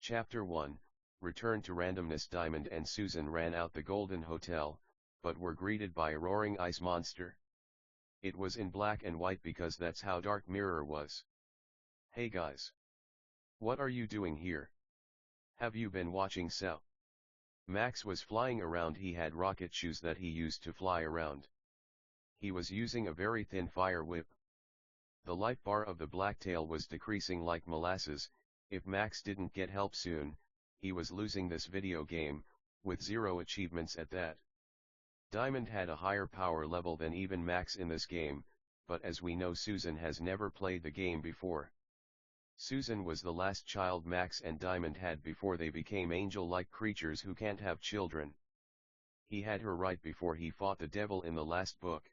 Chapter 1, Return to Randomness. Diamond and Susan ran out the Golden Hotel, but were greeted by a roaring ice monster. It was in black and white because that's how Dark Mirror was. "Hey guys. What are you doing here? Have you been watching So?" Max was flying around. He had rocket shoes that he used to fly around. He was using a very thin fire whip. The life bar of the blacktail was decreasing like molasses. If Max didn't get help soon, he was losing this video game, with 0 achievements at that. Diamond had a higher power level than even Max in this game, but as we know, Susan has never played the game before. Susan was the last child Max and Diamond had before they became angel-like creatures who can't have children. He had her right before he fought the devil in the last book.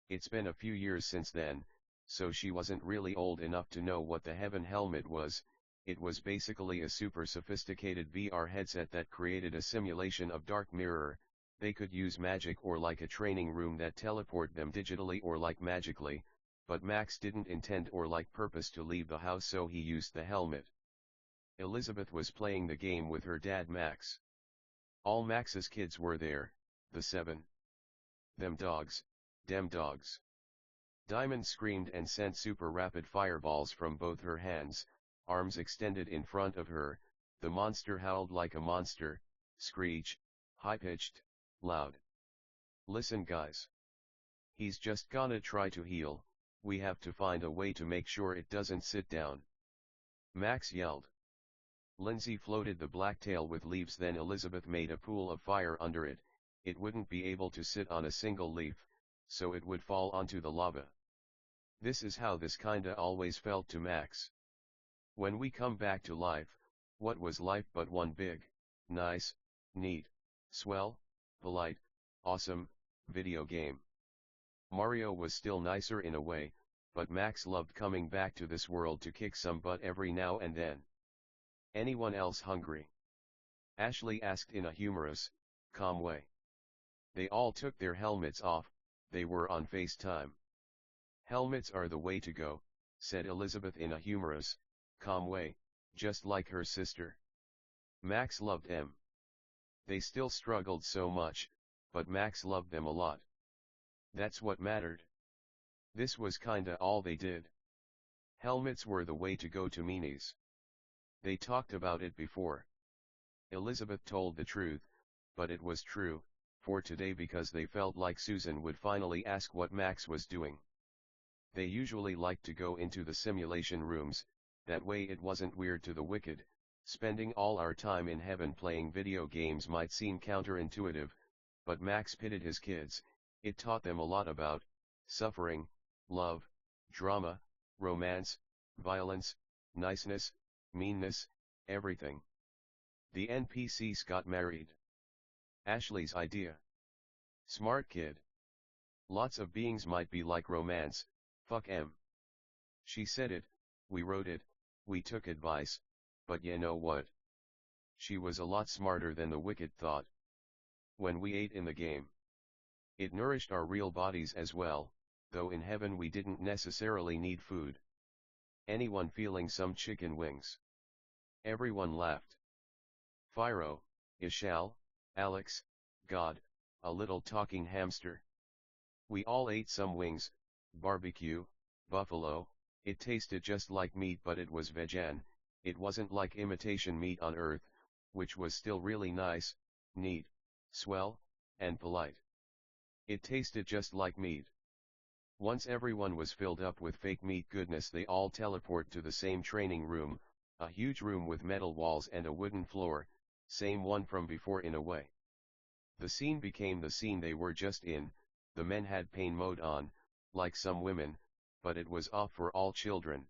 It's been a few years since then, so she wasn't really old enough to know what the Heaven Helmet was. It was basically a super sophisticated VR headset that created a simulation of Dark Mirror. They could use magic or like a training room that teleport them digitally or like magically, but Max didn't intend or like purpose to leave the house, so he used the helmet. Elizabeth was playing the game with her dad Max. All Max's kids were there, the 7. Them dogs, dem dogs. Diamond screamed and sent super rapid fireballs from both her hands, arms extended in front of her. The monster howled like a monster, screech, high-pitched, loud. "Listen guys. He's just gonna try to heal, we have to find a way to make sure it doesn't sit down," Max yelled. Lindsay floated the blacktail with leaves, then Elizabeth made a pool of fire under it. It wouldn't be able to sit on a single leaf, so it would fall onto the lava. This is how this kinda always felt to Max. When we come back to life, what was life but one big, nice, neat, swell, polite, awesome, video game? Mario was still nicer in a way, but Max loved coming back to this world to kick some butt every now and then. "Anyone else hungry?" Ashley asked in a humorous, calm way. They all took their helmets off. They were on FaceTime. "Helmets are the way to go," said Elizabeth in a humorous, calm way, just like her sister. Max loved them. They still struggled so much, but Max loved them a lot. That's what mattered. This was kinda all they did. Helmets were the way to go to meanies. They talked about it before. Elizabeth told the truth, but it was true, for today, because they felt like Susan would finally ask what Max was doing. They usually liked to go into the simulation rooms, that way it wasn't weird to the wicked. Spending all our time in heaven playing video games might seem counterintuitive, but Max pitted his kids. It taught them a lot about suffering, love, drama, romance, violence, niceness, meanness, everything. The NPCs got married. Ashley's idea. Smart kid. Lots of beings might be like romance, fuck 'em. She said it, we wrote it, we took advice, but you know what? She was a lot smarter than the wicked thought. When we ate in the game, it nourished our real bodies as well, though in heaven we didn't necessarily need food. Anyone feeling some chicken wings? Everyone laughed. Phiro, Ishal, Alex, God, a little talking hamster. We all ate some wings, barbecue, buffalo. It tasted just like meat, but it was vegan. It wasn't like imitation meat on Earth, which was still really nice, neat, swell, and polite. It tasted just like meat. Once everyone was filled up with fake meat goodness, they all teleport to the same training room, a huge room with metal walls and a wooden floor, same one from before in a way. The scene became the scene they were just in. The men had pain mode on, like some women, but it was off for all children.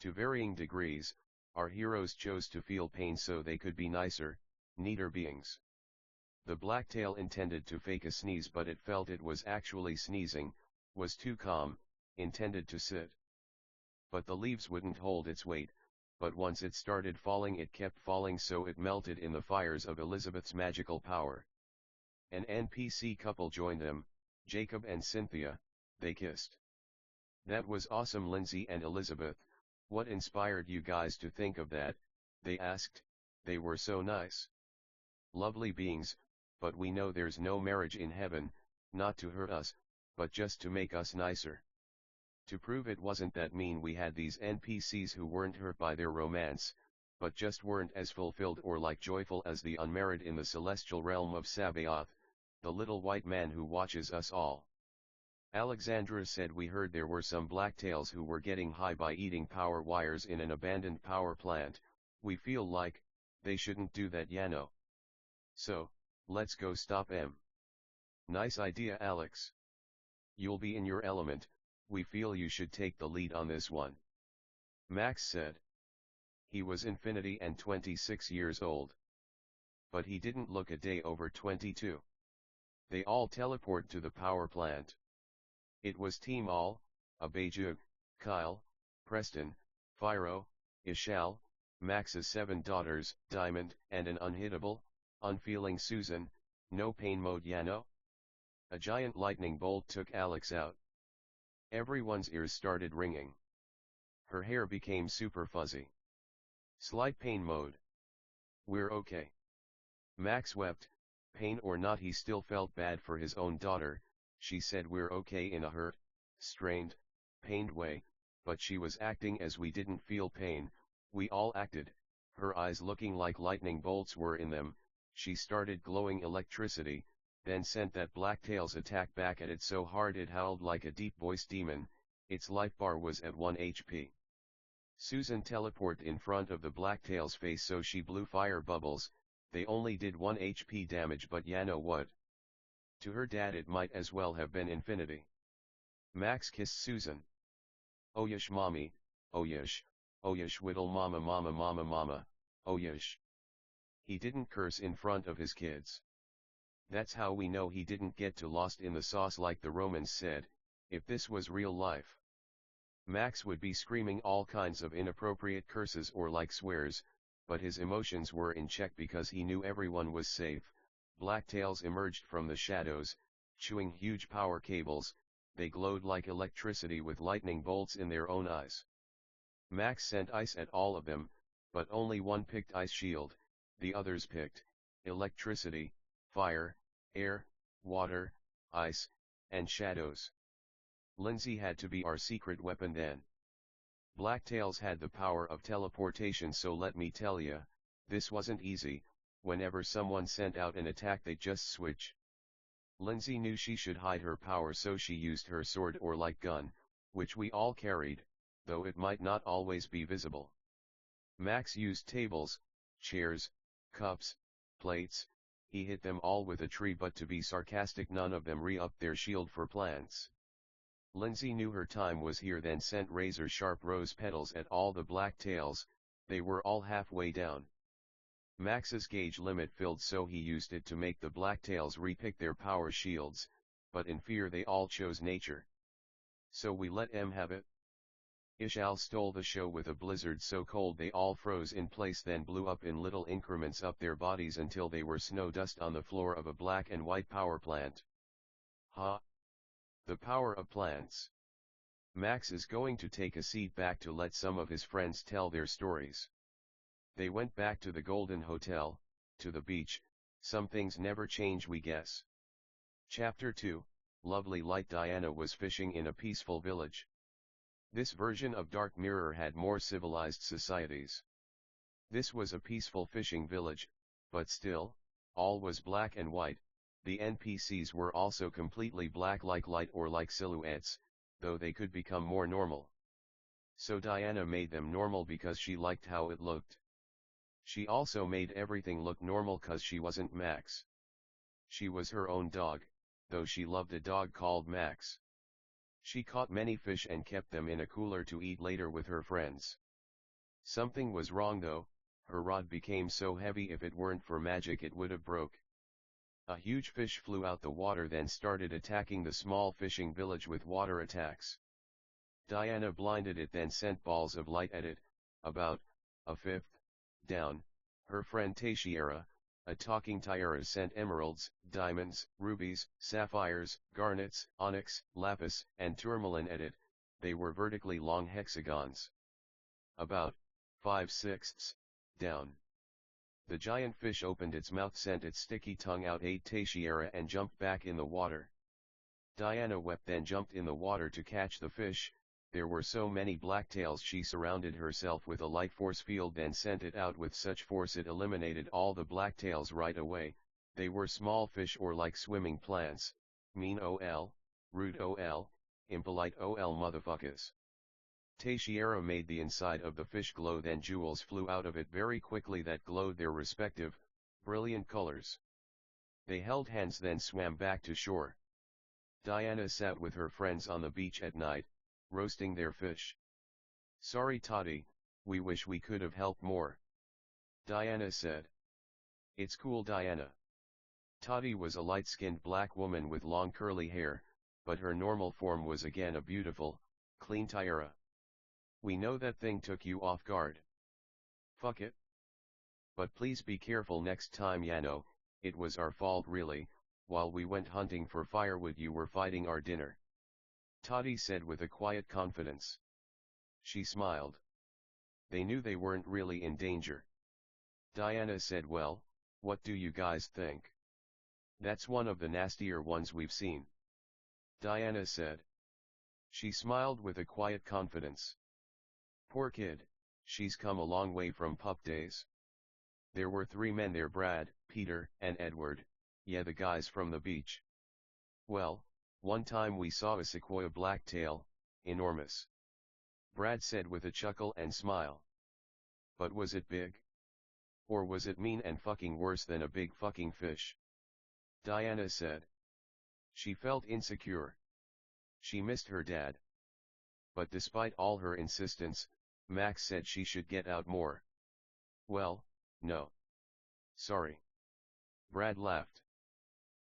To varying degrees, our heroes chose to feel pain so they could be nicer, neater beings. The blacktail intended to fake a sneeze, but it felt it was actually sneezing, was too calm, intended to sit. But the leaves wouldn't hold its weight, but once it started falling it kept falling, so it melted in the fires of Elizabeth's magical power. An NPC couple joined them, Jacob and Cynthia. They kissed. That was awesome. Lindsay and Elizabeth, what inspired you guys to think of that? they asked. They were so nice. Lovely beings, but we know there's no marriage in heaven, not to hurt us, but just to make us nicer. To prove it wasn't that mean, we had these NPCs who weren't hurt by their romance, but just weren't as fulfilled or like joyful as the unmarried in the celestial realm of Sabaoth, the little white man who watches us all. Alexandra said, we heard there were some blacktails who were getting high by eating power wires in an abandoned power plant. We feel like they shouldn't do that, Yano. So, let's go stop 'em. Nice idea, Alex. You'll be in your element. We feel you should take the lead on this one. Max said. He was Infinity and 26 years old. But he didn't look a day over 22. They all teleport to the power plant. It was Team All, Abejug, Kyle, Preston, Fyro, Ishal, Max's 7 daughters, Diamond, and an unhittable, unfeeling Susan. No pain mode, Yano? A giant lightning bolt took Alex out. Everyone's ears started ringing. Her hair became super fuzzy. Slight pain mode. We're okay. Max wept. Pain or not, he still felt bad for his own daughter. She said we're okay in a hurt, strained, pained way, but she was acting as we didn't feel pain. We all acted. Her eyes looking like lightning bolts were in them. She started glowing electricity, then sent that Blacktail's attack back at it so hard it howled like a deep-voiced demon. Its life bar was at 1 HP. Susan teleported in front of the Blacktail's face, so she blew fire bubbles. They only did 1 HP damage, but Yano what? To her dad it might as well have been infinity. Max kissed Susan. Oh yesh mommy, oh yesh whittle mama mama mama mama, oh yesh. He didn't curse in front of his kids. That's how we know he didn't get too lost in the sauce like the Romans said. If this was real life, Max would be screaming all kinds of inappropriate curses or like swears, but his emotions were in check because he knew everyone was safe. Blacktails emerged from the shadows, chewing huge power cables. They glowed like electricity with lightning bolts in their own eyes. Max sent ice at all of them, but only one picked ice shield. The others picked electricity, fire, air, water, ice, and shadows. Lindsay had to be our secret weapon then. Blacktails had the power of teleportation, so let me tell ya, this wasn't easy. Whenever someone sent out an attack they'd just switch. Lindsay knew she should hide her power, so she used her sword or light gun, which we all carried, though it might not always be visible. Max used tables, chairs, cups, plates. He hit them all with a tree, but to be sarcastic, none of them re-upped their shield for plants. Lindsay knew her time was here, then sent razor-sharp rose petals at all the Blacktails. They were all halfway down. Max's gauge limit filled, so he used it to make the Blacktails repick their power shields, but in fear they all chose nature. So we let em have it. Ishal stole the show with a blizzard so cold they all froze in place, then blew up in little increments up their bodies until they were snow dust on the floor of a black and white power plant. Ha! The power of plants. Max is going to take a seat back to let some of his friends tell their stories. They went back to the Golden Hotel, to the beach. Some things never change, we guess. Chapter 2, Lovely Light. Diana was fishing in a peaceful village. This version of Dark Mirror had more civilized societies. This was a peaceful fishing village, but still, all was black and white. The NPCs were also completely black, like light or like silhouettes, though they could become more normal. So Diana made them normal because she liked how it looked. She also made everything look normal cause she wasn't Max. She was her own dog, though she loved a dog called Max. She caught many fish and kept them in a cooler to eat later with her friends. Something was wrong though. Her rod became so heavy if it weren't for magic it would have broke. A huge fish flew out the water, then started attacking the small fishing village with water attacks. Diana blinded it, then sent balls of light at it, about a fifth down. Her friend Tashiera, a talking Tyra, sent emeralds, diamonds, rubies, sapphires, garnets, onyx, lapis, and tourmaline at it. They were vertically long hexagons. About 5/6 down. The giant fish opened its mouth, sent its sticky tongue out, ate Teixeira and jumped back in the water. Diana wept, then jumped in the water to catch the fish. There were so many blacktails she surrounded herself with a light force field, then sent it out with such force it eliminated all the blacktails right away. They were small fish or like swimming plants. Mean ol, rude ol, impolite ol motherfuckers. Teixeira made the inside of the fish glow, then jewels flew out of it very quickly that glowed their respective, brilliant colors. They held hands, then swam back to shore. Diana sat with her friends on the beach at night, roasting their fish. Sorry Toddy, we wish we could have helped more. Diana said. It's cool Diana. Toddy was a light-skinned black woman with long curly hair, but her normal form was again a beautiful, clean Tiara. We know that thing took you off guard. Fuck it. But please be careful next time, Yano. It was our fault really. While we went hunting for firewood you were fighting our dinner. Toddy said with a quiet confidence. She smiled. They knew they weren't really in danger. Diana said, well, what do you guys think? That's one of the nastier ones we've seen. Diana said. She smiled with a quiet confidence. Poor kid, she's come a long way from pup days. There were 3 men there, Brad, Peter, and Edward, yeah, the guys from the beach. Well, one time we saw a sequoia blacktail, enormous. Brad said with a chuckle and smile. But was it big? Or was it mean and fucking worse than a big fucking fish? Diana said. She felt insecure. She missed her dad. But despite all her insistence, Max said she should get out more. Well, no. Sorry. Brad laughed.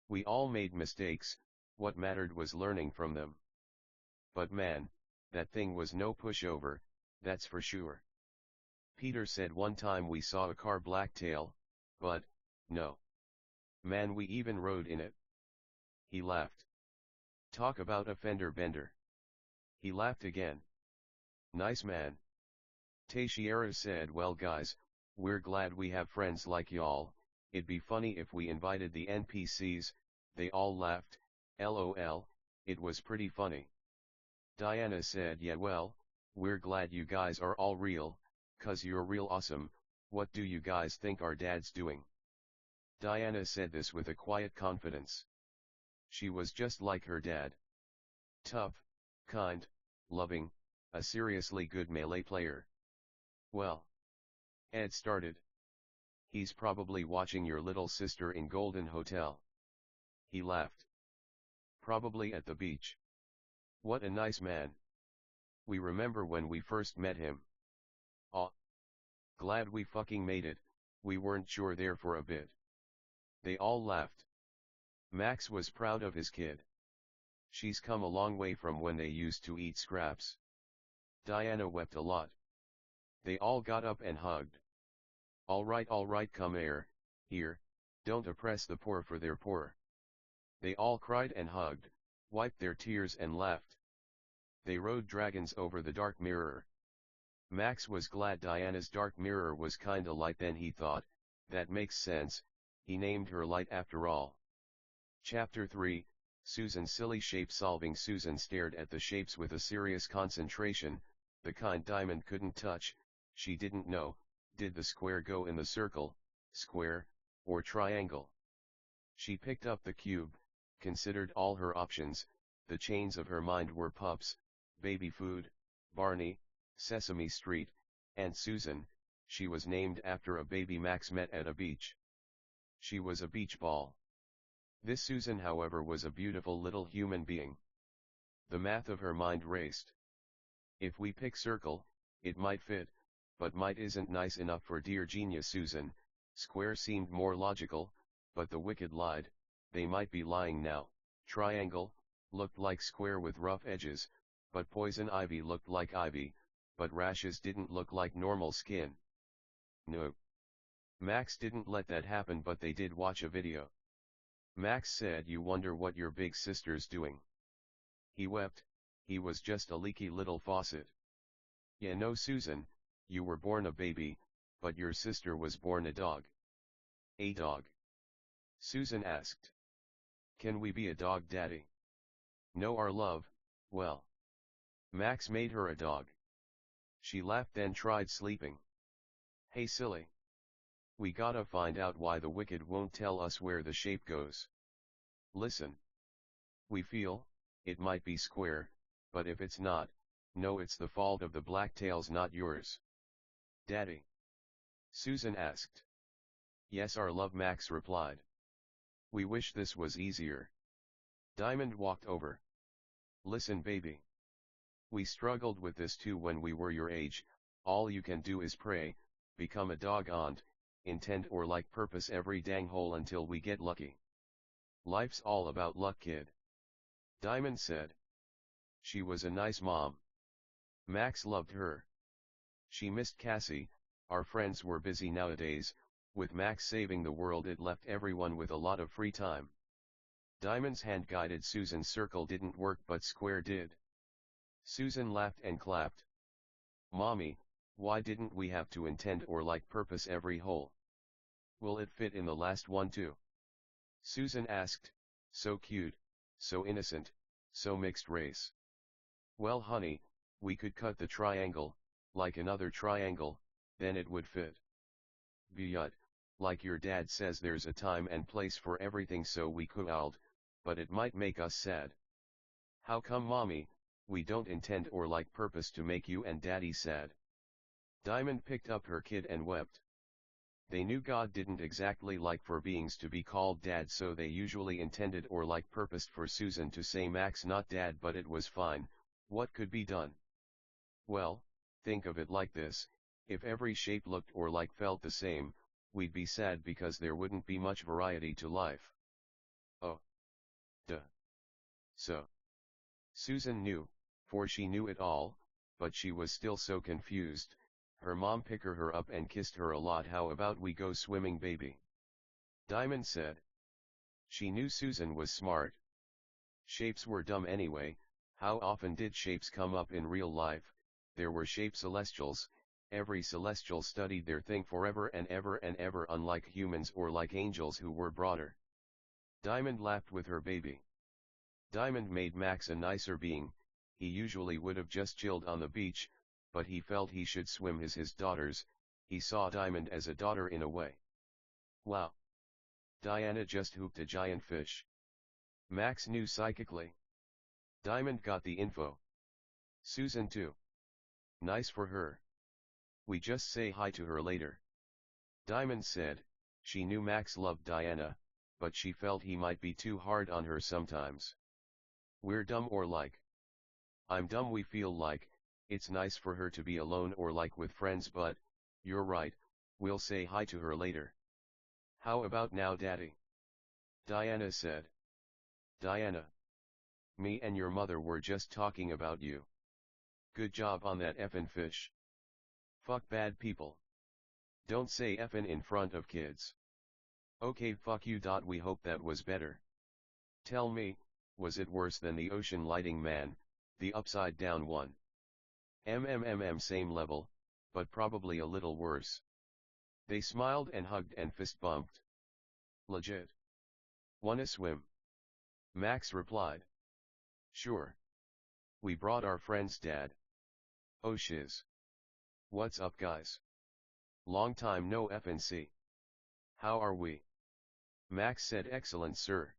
We all made mistakes, what mattered was learning from them. But man, that thing was no pushover, that's for sure. Peter said one time we saw a car blacktail, but, no. Man, we even rode in it. He laughed. Talk about a fender bender. He laughed again. Nice man. Teixeira said, well guys, we're glad we have friends like y'all. It'd be funny if we invited the NPCs. They all laughed. LOL, it was pretty funny. Diana said, yeah, well, we're glad you guys are all real, 'cause you're real awesome. What do you guys think our dad's doing? Diana said this with a quiet confidence. She was just like her dad. Tough, kind, loving, a seriously good melee player. Well. Ed started. He's probably watching your little sister in Golden Hotel. He laughed. Probably at the beach. What a nice man. We remember when we first met him. Aw. Glad we fucking made it, we weren't sure there for a bit. They all laughed. Max was proud of his kid. She's come a long way from when they used to eat scraps. Diana wept a lot. They all got up and hugged. All right, come here, don't oppress the poor for they're poor. They all cried and hugged, wiped their tears and laughed. They rode dragons over the dark mirror. Max was glad Diana's dark mirror was kinda light, then he thought, that makes sense, he named her Light after all. Chapter 3, Susan. Silly shape solving. Susan stared at the shapes with a serious concentration, the kind Diamond couldn't touch. She didn't know, did the square go in the circle, square, or triangle? She picked up the cube, considered all her options. The chains of her mind were pups, baby food, Barney, Sesame Street, and Susan. She was named after a baby Max met at a beach. She was a beach ball. This Susan, however, was a beautiful little human being. The math of her mind raced. If we pick circle, it might fit, but might isn't nice enough for dear genius Susan. Square seemed more logical, but the wicked lied, they might be lying now. Triangle, looked like square with rough edges, but poison ivy looked like ivy, but rashes didn't look like normal skin. No. Max didn't let that happen, but they did watch a video. Max said, you wonder what your big sister's doing. He wept, he was just a leaky little faucet. Yeah, no Susan, you were born a baby, but your sister was born a dog. A dog? Susan asked. Can we be a dog, Daddy? No, our love, well. Max made her a dog. She laughed, then tried sleeping. Hey silly. We gotta find out why the wicked won't tell us where the shape goes. Listen. We feel, it might be square, but if it's not, no, it's the fault of the blacktails, not yours. Daddy? Susan asked. Yes, our love, Max replied. We wish this was easier. Diamond walked over. Listen, baby. We struggled with this too when we were your age. All you can do is pray, become a dog aunt, intend or like purpose every dang hole until we get lucky. Life's all about luck, kid. Diamond said. She was a nice mom. Max loved her. She missed Cassie. Our friends were busy nowadays. With Max saving the world, it left everyone with a lot of free time. Diamond's hand-guided Susan's circle didn't work, but square did. Susan laughed and clapped. Mommy, why didn't we have to intend or like purpose every hole? Will it fit in the last one too? Susan asked, so cute, so innocent, so mixed race. Well honey, we could cut the triangle, like another triangle, then it would fit. But, like your dad says, there's a time and place for everything, so we could, but it might make us sad. How come, Mommy? We don't intend or like purpose to make you and Daddy sad. Diamond picked up her kid and wept. They knew God didn't exactly like for beings to be called Dad, so they usually intended or like purposed for Susan to say Max, not Dad, but it was fine. What could be done? Well, think of it like this: if every shape looked or like felt the same, we'd be sad because there wouldn't be much variety to life. Oh. Duh. So. Susan knew, for she knew it all, but she was still so confused. Her mom picked her up and kissed her a lot. How about we go swimming, baby? Diamond said. She knew Susan was smart. Shapes were dumb anyway. How often did shapes come up in real life? There were shape celestials. Every celestial studied their thing forever and ever, unlike humans or like angels who were broader. Diamond laughed with her baby. Diamond made Max a nicer being. He usually would have just chilled on the beach, but he felt he should swim as his daughters. He saw Diamond as a daughter in a way. Wow! Diana just hooked a giant fish. Max knew psychically. Diamond got the info. Susan too. Nice for her. We just say hi to her later. Diamond said. She knew Max loved Diana, but she felt he might be too hard on her sometimes. We're dumb or like. I'm dumb, we feel like. It's nice for her to be alone or like with friends, but, you're right, we'll say hi to her later. How about now, Daddy? Diana said. Diana. Me and your mother were just talking about you. Good job on that effin' fish. Fuck bad people. Don't say effin' in front of kids. Okay, fuck you. We hope that was better. Tell me, was it worse than the ocean lighting man, the upside down one? Same level, but probably a little worse. They smiled and hugged and fist bumped. Legit. Wanna swim? Max replied. Sure. We brought our friends, Dad. Oh shiz. What's up, guys? Long time no FNC. How are we? Max said, excellent, sir.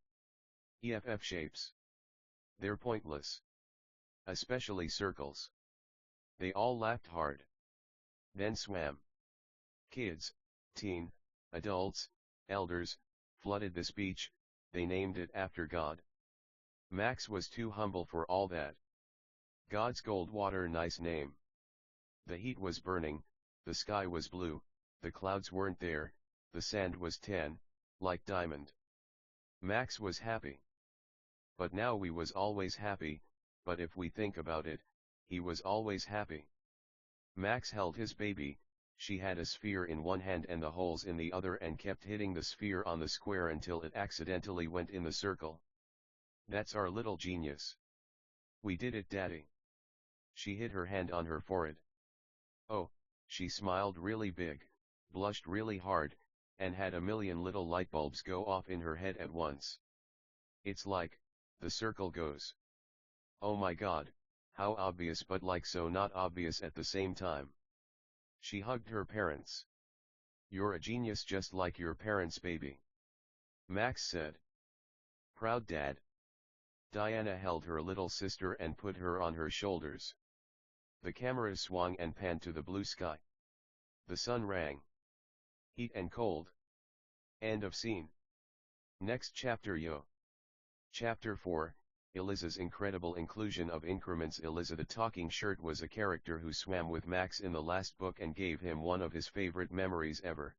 EFF shapes. They're pointless. Especially circles. They all laughed hard. Then swam. Kids, teen, adults, elders, flooded the beach. They named it after God. Max was too humble for all that. God's gold water, nice name. The heat was burning, the sky was blue, the clouds weren't there, the sand was tan, like diamond. Max was happy. But now we was always happy, but if we think about it, he was always happy. Max held his baby. She had a sphere in one hand and the holes in the other, and kept hitting the sphere on the square until it accidentally went in the circle. That's our little genius. We did it, Daddy. She hid her hand on her forehead. Oh, she smiled really big. blushed really hard, and had a million little light bulbs go off in her head at once. It's like, the circle goes. Oh my god, how obvious, but like so not obvious at the same time. She hugged her parents. You're a genius, just like your parents, baby, Max said. Proud dad. Diana held her little sister and put her on her shoulders. The camera swung and panned to the blue sky. The sun rang. Heat and cold. End of scene. Next chapter, yo. Chapter 4, Eliza's incredible inclusion of increments. Eliza the talking shirt was a character who swam with Max in the last book and gave him one of his favorite memories ever.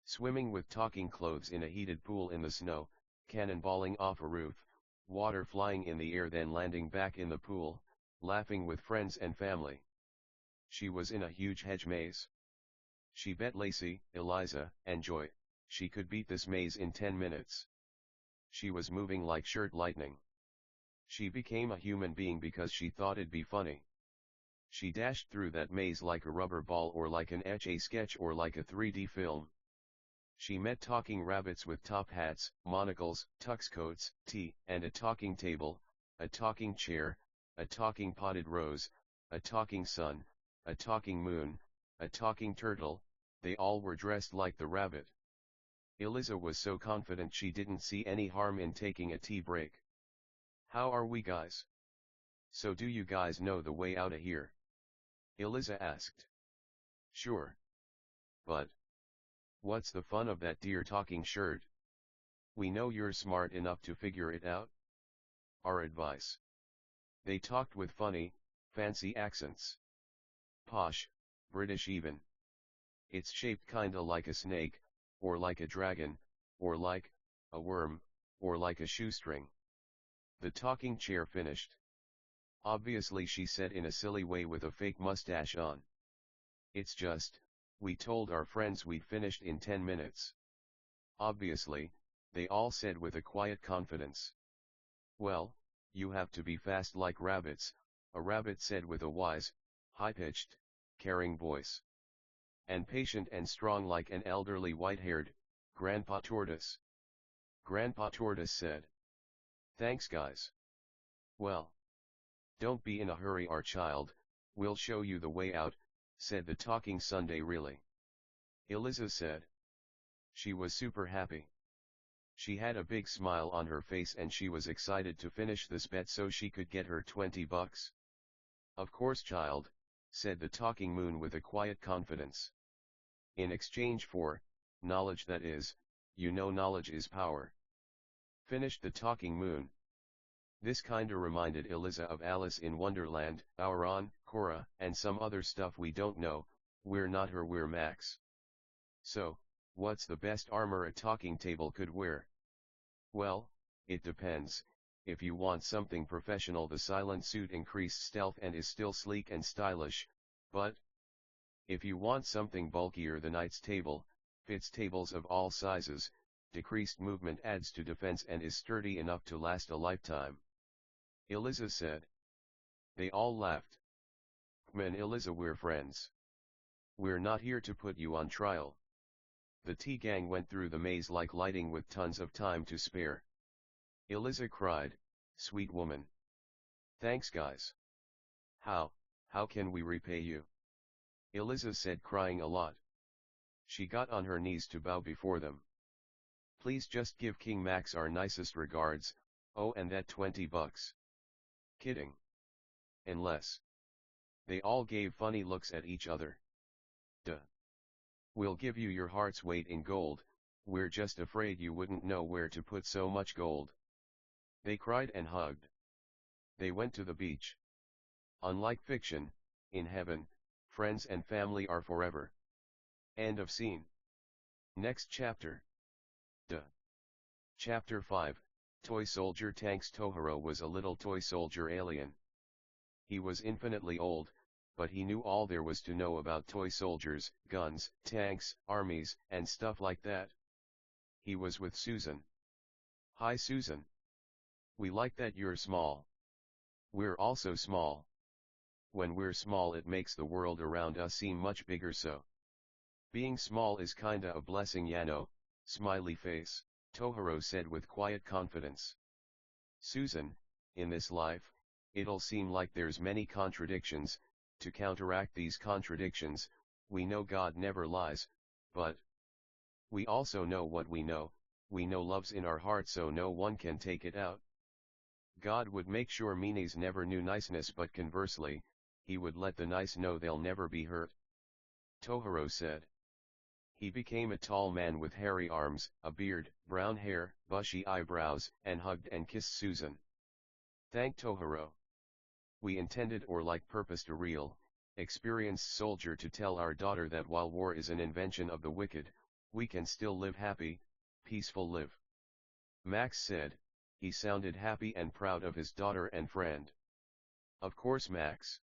Swimming with talking clothes in a heated pool in the snow, cannonballing off a roof, water flying in the air then landing back in the pool, laughing with friends and family. She was in a huge hedge maze. She bet Lacey, Eliza, and Joy, she could beat this maze in 10 minutes. She was moving like shirt lightning. She became a human being because she thought it'd be funny. She dashed through that maze like a rubber ball, or like an Etch-a-Sketch, or like a 3D film. She met talking rabbits with top hats, monocles, tux coats, tea, and a talking table, a talking chair, a talking potted rose, a talking sun, a talking moon, a talking turtle. They all were dressed like the rabbit. Eliza was so confident she didn't see any harm in taking a tea break. How are we, guys? So do you guys know the way out of here? Eliza asked. Sure. But what's the fun of that, dear talking shirt? We know you're smart enough to figure it out. Our advice. They talked with funny, fancy accents. Posh, British even. It's shaped kinda like a snake, or like a dragon, or like a worm, or like a shoestring. The talking chair finished. Obviously, she said in a silly way with a fake mustache on. It's just, we told our friends we'd finished in 10 minutes. Obviously, they all said with a quiet confidence. Well, you have to be fast like rabbits, a rabbit said with a wise, high-pitched, caring voice. And patient and strong like an elderly white-haired, Grandpa Tortoise. Grandpa Tortoise said. Thanks, guys. Well, don't be in a hurry, our child, we'll show you the way out, said the talking Sunday. Really? Eliza said. She was super happy. She had a big smile on her face and she was excited to finish this bet so she could get her $20. Of course, child, said the talking moon with a quiet confidence. In exchange for knowledge, that is, you know, knowledge is power. Finished the talking moon. This kinda reminded Eliza of Alice in Wonderland, Auron, Cora, and some other stuff we don't know. We're not her, we're Max. So, what's the best armor a talking table could wear? Well, it depends. If you want something professional, the silent suit increased stealth and is still sleek and stylish, but if you want something bulkier, the knight's table, fits tables of all sizes, decreased movement adds to defense and is sturdy enough to last a lifetime. Eliza said. They all laughed. And Eliza, we're friends. We're not here to put you on trial. The tea gang went through the maze like lightning with tons of time to spare. Eliza cried, sweet woman. Thanks, guys. How can we repay you? Eliza said, crying a lot. She got on her knees to bow before them. Please just give King Max our nicest regards, oh, and that $20. Kidding. Unless. They all gave funny looks at each other. Duh. We'll give you your heart's weight in gold, we're just afraid you wouldn't know where to put so much gold. They cried and hugged. They went to the beach. Unlike fiction, in heaven, friends and family are forever. End of scene. Next chapter. Duh. Chapter 5, Toy Soldier Tanks. Tohiro was a little toy soldier alien. He was infinitely old, but he knew all there was to know about toy soldiers, guns, tanks, armies, and stuff like that. He was with Susan. Hi, Susan. We like that you're small. We're also small. When we're small, it makes the world around us seem much bigger, so Being small is kinda a blessing, Yano, smiley face, Tohiro said with quiet confidence. Susan, in this life, it'll seem like there's many contradictions. To counteract these contradictions, we know God never lies, but we also know what we know love's in our heart, so no one can take it out. God would make sure meanies never knew niceness, but conversely, he would let the nice know they'll never be hurt. Tohiro said. He became a tall man with hairy arms, a beard, brown hair, bushy eyebrows, and hugged and kissed Susan. Thank Tohiro. We intended or like purposed a real, experienced soldier to tell our daughter that while war is an invention of the wicked, we can still live happy, peaceful live. Max said. He sounded happy and proud of his daughter and friend. Of course, Max.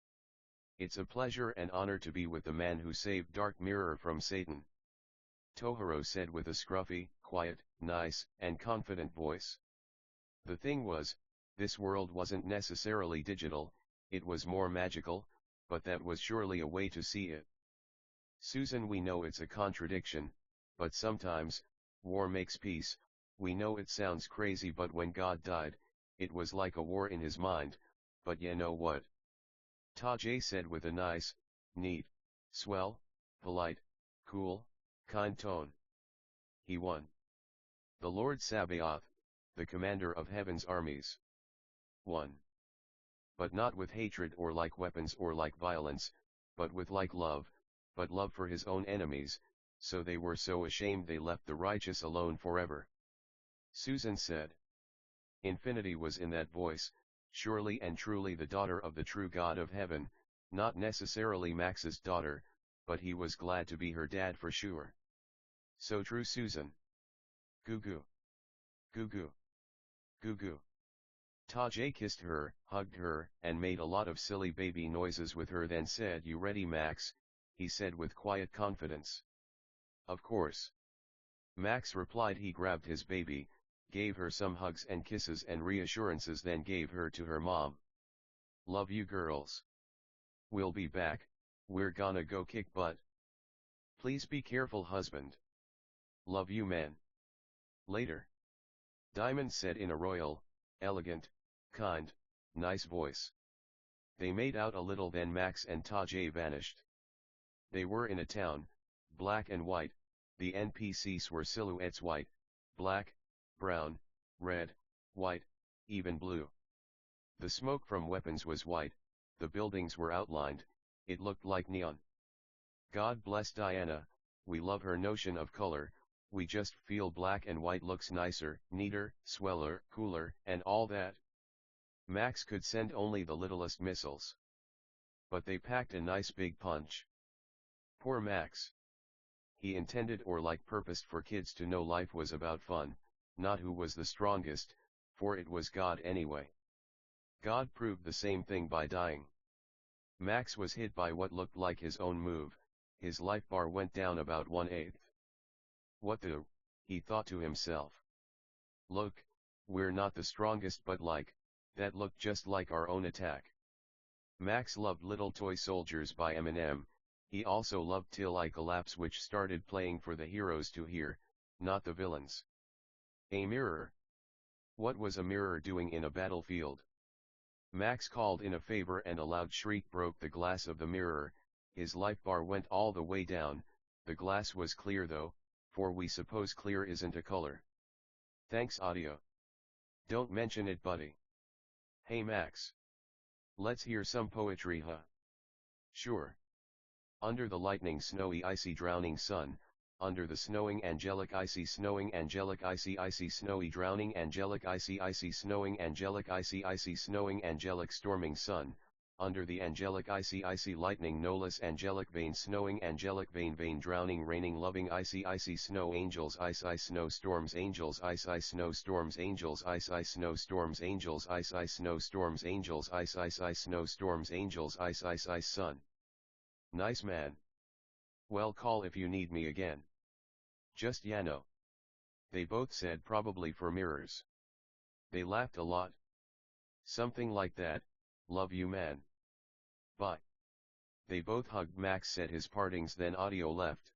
It's a pleasure and honor to be with the man who saved Dark Mirror from Satan. Tohiro said with a scruffy, quiet, nice, and confident voice. The thing was, this world wasn't necessarily digital, it was more magical, but that was surely a way to see it. Susan, we know it's a contradiction, but sometimes, war makes peace. We know it sounds crazy, but when God died, it was like a war in his mind. But you know what? Tajay said with a nice, neat, swell, polite, cool, kind tone. He won. The Lord Sabaoth, the commander of heaven's armies, won. But not with hatred or like weapons or like violence, but with like love, but love for his own enemies, so they were so ashamed they left the righteous alone forever. Susan said. Infinity was in that voice, surely and truly the daughter of the true God of heaven, not necessarily Max's daughter, but he was glad to be her dad for sure. So true, Susan. Goo goo. Goo goo. Goo goo. Tajay kissed her, hugged her, and made a lot of silly baby noises with her, then said, "You ready, Max?" he said with quiet confidence. Of course. Max replied. He grabbed his baby, gave her some hugs and kisses and reassurances, then gave her to her mom. Love you girls. We'll be back, we're gonna go kick butt. Please be careful, husband. Love you, man. Later. Diamond said in a royal, elegant, kind, nice voice. They made out a little, then Max and Tajay vanished. They were in a town, black and white. The NPCs were silhouettes: white, black, brown, red, white, even blue. The smoke from weapons was white, the buildings were outlined, it looked like neon. God bless Diana, we love her notion of color, we just feel black and white looks nicer, neater, sweller, cooler, and all that. Max could send only the littlest missiles. But they packed a nice big punch. Poor Max. He intended or like purposed for kids to know life was about fun, not who was the strongest, for it was God anyway. God proved the same thing by dying. Max was hit by what looked like his own move, his life bar went down about 1/8. What the, he thought to himself. Look, we're not the strongest, but like, that looked just like our own attack. Max loved Little Toy Soldiers by Eminem. He also loved Till I Collapse, which started playing for the heroes to hear, not the villains. A mirror. What was a mirror doing in a battlefield? Max called in a favor and a loud shriek broke the glass of the mirror. His life bar went all the way down. The glass was clear though, for we suppose clear isn't a color. Thanks, audio. Don't mention it, buddy. Hey Max. Let's hear some poetry, huh? Sure. Under the lightning, snowy, icy, drowning sun, under the snowing, angelic, icy, snowing, angelic, icy, icy, snowy, drowning, angelic, icy, icy, snowing, angelic, icy, icy, snowing, angelic, storming sun, under the angelic, icy, icy, lightning, no less angelic, vein, snowing, angelic, vein, vein, drowning, raining, loving, icy, icy, snow, angels, ice, ice, snow, storms, angels, ice, ice, snow, storms, angels, ice, ice, snow, storms, angels, ice, ice, snow, storms, angels, ice, ice, ice, snow, storms, angels, ice, ice, ice, sun. Nice, man. Well, call if you need me again. Just Yano. They both said, probably for mirrors. They laughed a lot. Something like that, love you, man. Bye. They both hugged. Max said his partings, then audio left.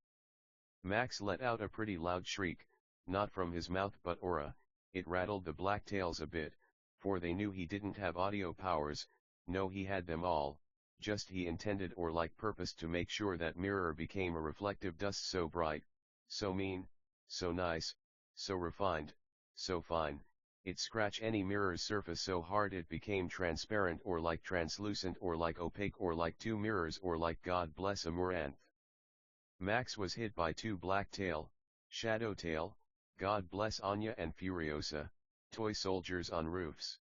Max let out a pretty loud shriek, not from his mouth but aura. It rattled the blacktails a bit, for they knew he didn't have audio powers. No, he had them all, just he intended or like purposed to make sure that mirror became a reflective dust so bright, so mean, so nice, so refined, so fine, it scratch any mirror's surface so hard it became transparent or like translucent or like opaque or like two mirrors or like God bless Amaranth. Max was hit by two Blacktail, Shadowtail, God bless Anya and Furiosa, toy soldiers on roofs.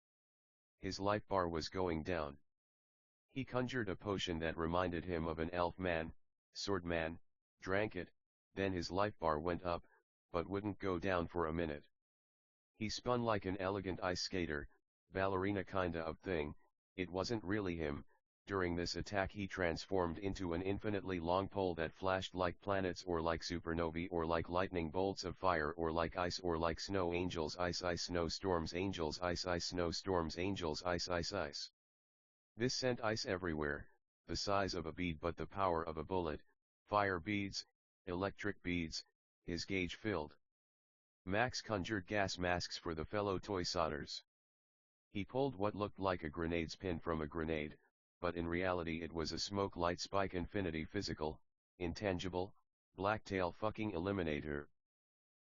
His life bar was going down. He conjured a potion that reminded him of an elf man, sword man, drank it, then his life bar went up, but wouldn't go down for a minute. He spun like an elegant ice skater, ballerina kinda of thing. It wasn't really him. During this attack he transformed into an infinitely long pole that flashed like planets or like supernovae or like lightning bolts of fire or like ice or like snow angels ice ice snowstorms angels ice ice snowstorms angels ice ice ice. This sent ice everywhere, the size of a bead but the power of a bullet, fire beads, electric beads, his gauge filled. Max conjured gas masks for the fellow toy sodders. He pulled what looked like a grenade's pin from a grenade, but in reality it was a smoke light spike infinity physical, intangible, blacktail fucking eliminator.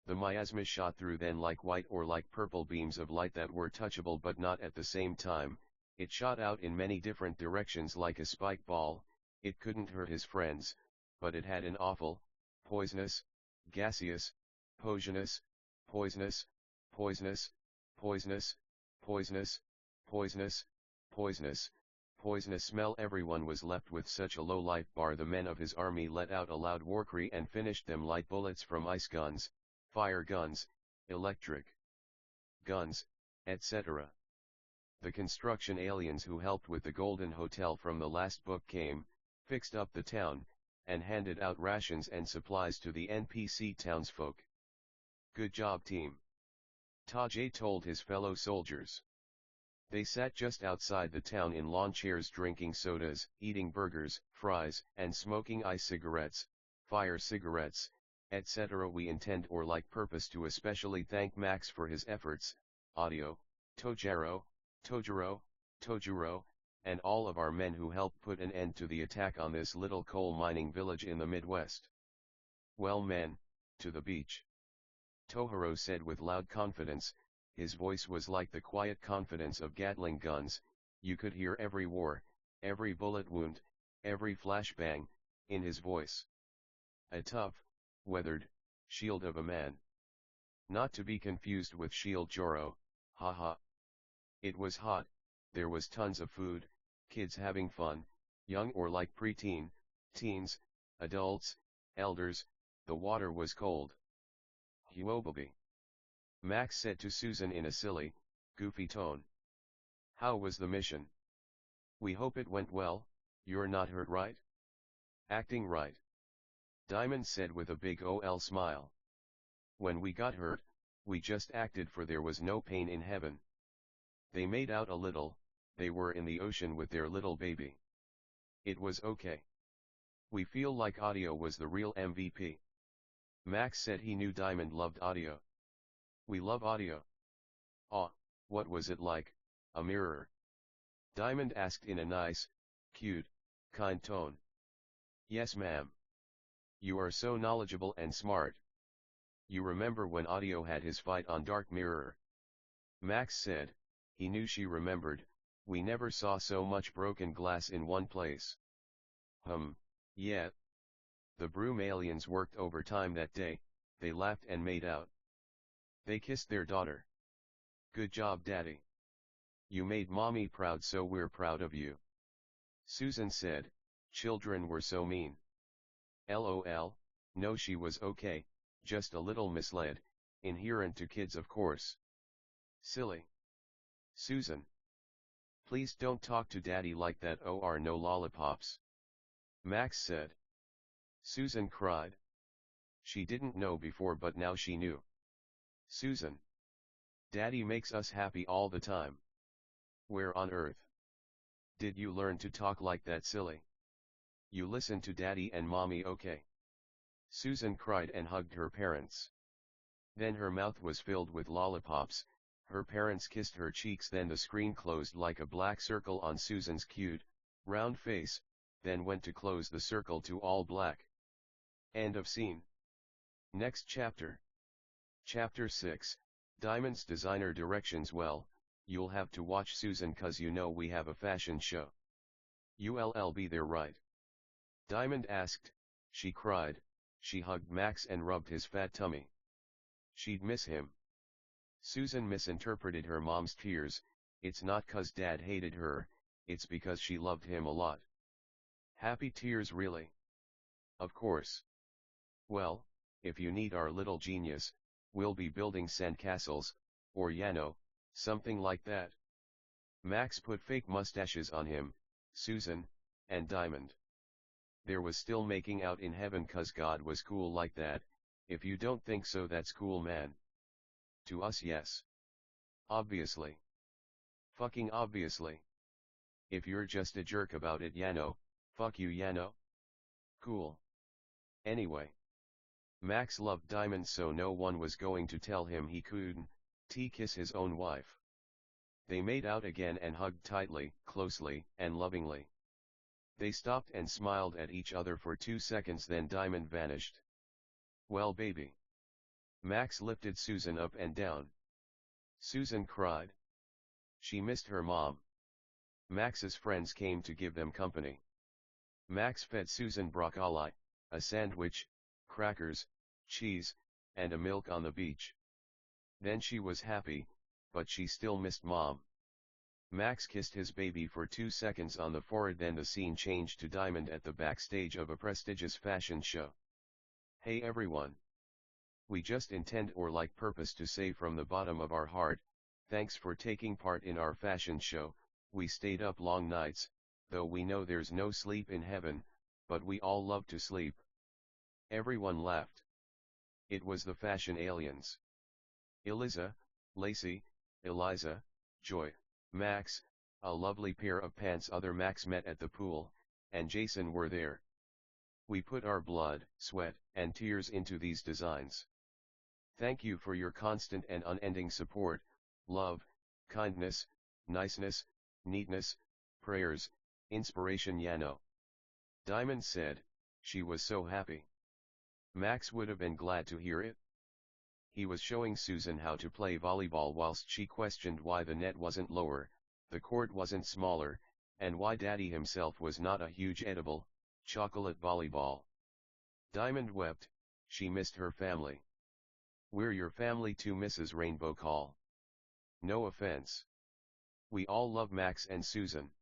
The miasma shot through then like white or like purple beams of light that were touchable but not at the same time. It shot out in many different directions like a spike ball. It couldn't hurt his friends, but it had an awful, poisonous, gaseous, poisonous, poisonous, poisonous, poisonous, poisonous, poisonous, poisonous, poisonous smell. Everyone was left with such a low life bar. The men of his army let out a loud war cry and finished them like bullets from ice guns, fire guns, electric guns, etc. The construction aliens who helped with the Golden Hotel from the last book came, fixed up the town, and handed out rations and supplies to the NPC townsfolk. Good job, team. Tajay told his fellow soldiers. They sat just outside the town in lawn chairs drinking sodas, eating burgers, fries, and smoking ice cigarettes, fire cigarettes, etc. We intend or like purpose to especially thank Max for his efforts, Audio, Tojaro, Tojuro, and all of our men who helped put an end to the attack on this little coal mining village in the Midwest. Well men, to the beach. Tohiro said with loud confidence. His voice was like the quiet confidence of Gatling guns. You could hear every war, every bullet wound, every flashbang, in his voice. A tough, weathered, shield of a man. Not to be confused with Shield Joro, haha. It was hot, there was tons of food, kids having fun, young or like preteen, teens, adults, elders. The water was cold. Huobaby. Max said to Susan in a silly, goofy tone. How was the mission? We hope it went well. You're not hurt, right? Acting right. Diamond said with a big OL smile. When we got hurt, we just acted, for there was no pain in heaven. They made out a little. They were in the ocean with their little baby. It was okay. We feel like Audio was the real MVP. Max said he knew Diamond loved Audio. We love Audio. Aw, what was it like, a mirror? Diamond asked in a nice, cute, kind tone. Yes ma'am. You are so knowledgeable and smart. You remember when Audio had his fight on Dark Mirror? Max said. He knew she remembered. We never saw so much broken glass in one place. Yeah. The broom aliens worked overtime that day. They laughed and made out. They kissed their daughter. Good job, Daddy. You made Mommy proud, so we're proud of you. Susan said. Children were so mean. LOL, no, she was okay, just a little misled, inherent to kids of course. Silly. Susan. Please don't talk to Daddy like that, or no lollipops. Max said. Susan cried. She didn't know before, but now she knew. Susan. Daddy makes us happy all the time. Where on earth did you learn to talk like that, silly? You listen to Daddy and Mommy, okay? Susan cried and hugged her parents. Then her mouth was filled with lollipops, her parents kissed her cheeks, then the screen closed like a black circle on Susan's cute, round face, then went to close the circle to all black. End of scene. Next chapter. Chapter 6, Diamond's designer directions. Well, you'll have to watch Susan, cause you know we have a fashion show. You'll be there, right? Diamond asked. She cried. She hugged Max and rubbed his fat tummy. She'd miss him. Susan misinterpreted her mom's tears. It's not cause Dad hated her, it's because she loved him a lot. Happy tears, really? Of course. Well, if you need our little genius, we'll be building sandcastles, or something like that. Max put fake mustaches on him, Susan, and Diamond. There was still making out in heaven, cause God was cool like that. If you don't think so, that's cool, man. To us, yes. Obviously. Fucking obviously. If you're just a jerk about it, fuck you, Cool. Anyway. Max loved Diamond, so no one was going to tell him he couldn't kiss his own wife. They made out again and hugged tightly, closely, and lovingly. They stopped and smiled at each other for 2 seconds, then Diamond vanished. Well, baby. Max lifted Susan up and down. Susan cried. She missed her mom. Max's friends came to give them company. Max fed Susan broccoli, a sandwich, crackers, cheese, and a milk on the beach. Then she was happy, but she still missed Mom. Max kissed his baby for 2 seconds on the forehead, then the scene changed to Diamond at the backstage of a prestigious fashion show. Hey everyone. We just intend or like purpose to say from the bottom of our heart, thanks for taking part in our fashion show. We stayed up long nights, though we know there's no sleep in heaven, but we all love to sleep. Everyone laughed. It was the fashion aliens. Eliza, Lacey, Eliza, Joy, Max, a lovely pair of pants other Max met at the pool, and Jason were there. We put our blood, sweat, and tears into these designs. Thank you for your constant and unending support, love, kindness, niceness, neatness, prayers, inspiration. Diamond said. She was so happy. Max would have been glad to hear it. He was showing Susan how to play volleyball whilst she questioned why the net wasn't lower, the court wasn't smaller, and why Daddy himself was not a huge edible, chocolate volleyball. Diamond wept. She missed her family. We're your family too, Mrs. Rainbow Call. No offense. We all love Max and Susan.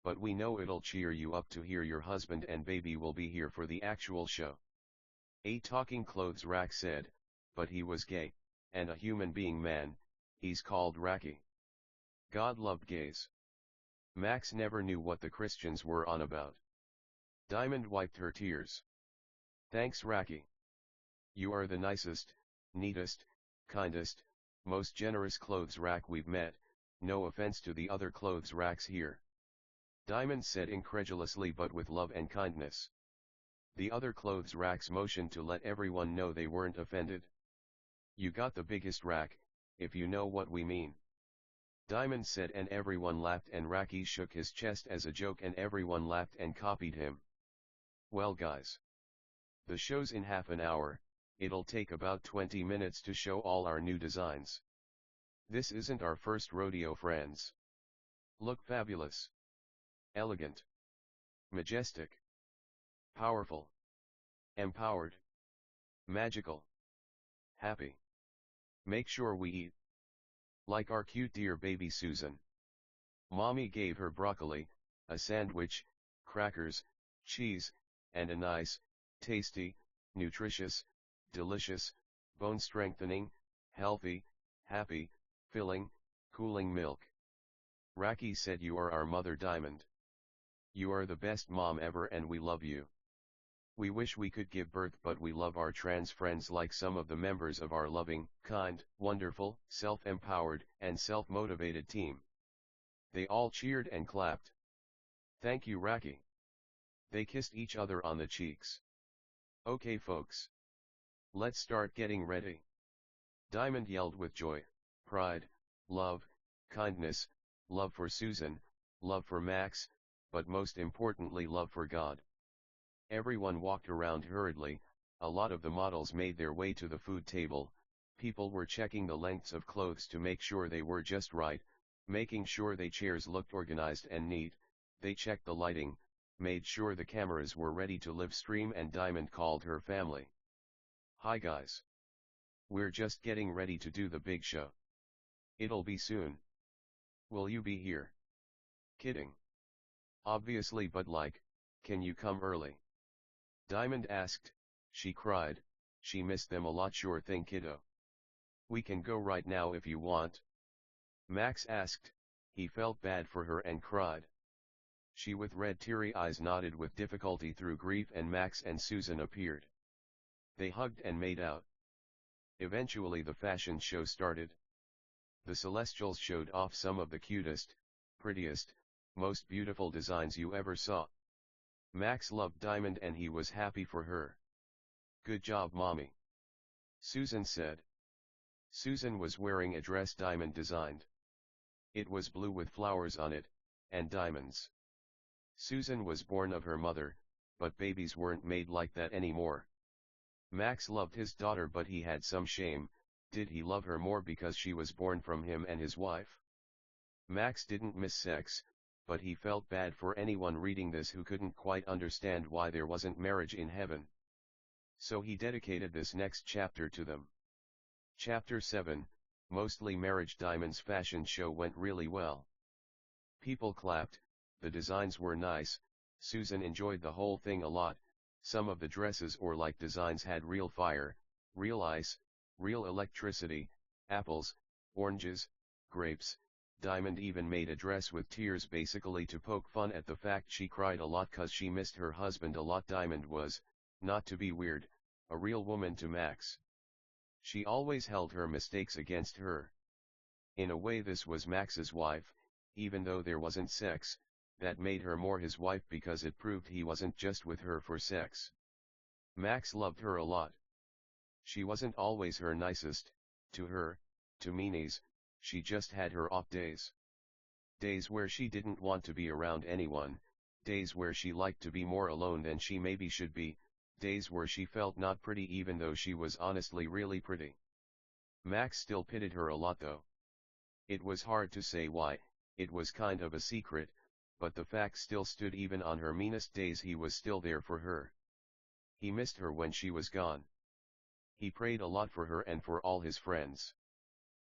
But we know it'll cheer you up to hear your husband and baby will be here for the actual show. A talking clothes rack said, but he was gay, and a human being, man, he's called Racky. God loved gays. Max never knew what the Christians were on about. Diamond wiped her tears. Thanks, Racky. You are the nicest, neatest, kindest, most generous clothes rack we've met, no offense to the other clothes racks here. Diamond said incredulously but with love and kindness. The other clothes racks motioned to let everyone know they weren't offended. You got the biggest rack, if you know what we mean. Diamond said, and everyone laughed, and Racky shook his chest as a joke and everyone laughed and copied him. Well guys. The show's in half an hour, it'll take about 20 minutes to show all our new designs. This isn't our first rodeo, friends. Look fabulous. Elegant. Majestic. Powerful. Empowered. Magical. Happy. Make sure we eat. Like our cute dear baby Susan. Mommy gave her broccoli, a sandwich, crackers, cheese, and a nice, tasty, nutritious, delicious, bone-strengthening, healthy, happy, filling, cooling milk. Racky said, you are our mother, Diamond. You are the best mom ever and we love you. We wish we could give birth, but we love our trans friends like some of the members of our loving, kind, wonderful, self-empowered, and self-motivated team. They all cheered and clapped. Thank you, Racky. They kissed each other on the cheeks. Okay folks. Let's start getting ready. Diamond yelled with joy, pride, love, kindness, love for Susan, love for Max, but most importantly love for God. Everyone walked around hurriedly, a lot of the models made their way to the food table, people were checking the lengths of clothes to make sure they were just right, making sure their chairs looked organized and neat, they checked the lighting, made sure the cameras were ready to live stream, and Diamond called her family. Hi guys. We're just getting ready to do the big show. It'll be soon. Will you be here? Kidding. Obviously, but like, can you come early? Diamond asked. She cried, she missed them a lot. Sure thing kiddo. We can go right now if you want. Max asked, he felt bad for her and cried. She with red teary eyes nodded with difficulty through grief, and Max and Susan appeared. They hugged and made out. Eventually the fashion show started. The Celestials showed off some of the cutest, prettiest, most beautiful designs you ever saw. Max loved Diamond and he was happy for her. Good job mommy, Susan said. Susan was wearing a dress Diamond designed. It was blue with flowers on it, and diamonds. Susan was born of her mother, but babies weren't made like that anymore. Max loved his daughter, but he had some shame. Did he love her more because she was born from him and his wife? Max didn't miss sex, but he felt bad for anyone reading this who couldn't quite understand why there wasn't marriage in heaven. So he dedicated this next chapter to them. Chapter 7, Mostly Marriage. Diamond's fashion show went really well. People clapped, the designs were nice, Susan enjoyed the whole thing a lot. Some of the dresses or like designs had real fire, real ice, real electricity, apples, oranges, grapes. Diamond even made a dress with tears, basically to poke fun at the fact she cried a lot cause she missed her husband a lot. Diamond was, not to be weird, a real woman to Max. She always held her mistakes against her. In a way this was Max's wife, even though there wasn't sex, that made her more his wife because it proved he wasn't just with her for sex. Max loved her a lot. She wasn't always her nicest, to her, to meanies, she just had her off days. Days where she didn't want to be around anyone, days where she liked to be more alone than she maybe should be, days where she felt not pretty even though she was honestly really pretty. Max still pitied her a lot though. It was hard to say why, it was kind of a secret, but the fact still stood. Even on her meanest days he was still there for her. He missed her when she was gone. He prayed a lot for her and for all his friends.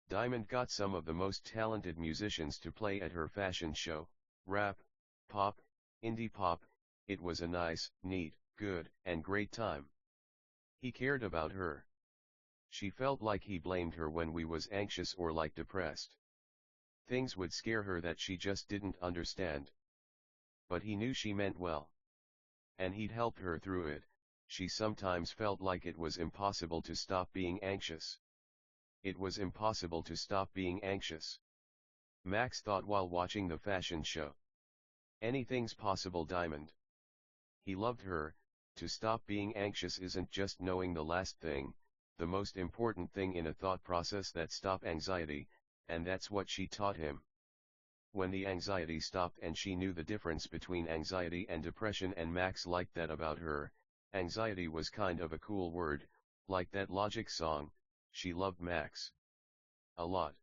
Diamond got some of the most talented musicians to play at her fashion show, rap, pop, indie pop. It was a nice, neat, good, and great time. He cared about her. She felt like he blamed her when we was anxious or like depressed. Things would scare her that she just didn't understand. But he knew she meant well. And he'd helped her through it. She sometimes felt like it was impossible to stop being anxious. It was impossible to stop being anxious. Max thought while watching the fashion show. Anything's possible, Diamond. He loved her. To stop being anxious isn't just knowing the last thing, the most important thing in a thought process that stop anxiety, and that's what she taught him. When the anxiety stopped and she knew the difference between anxiety and depression, and Max liked that about her. Anxiety was kind of a cool word, like that Logic song. She loved Max a lot.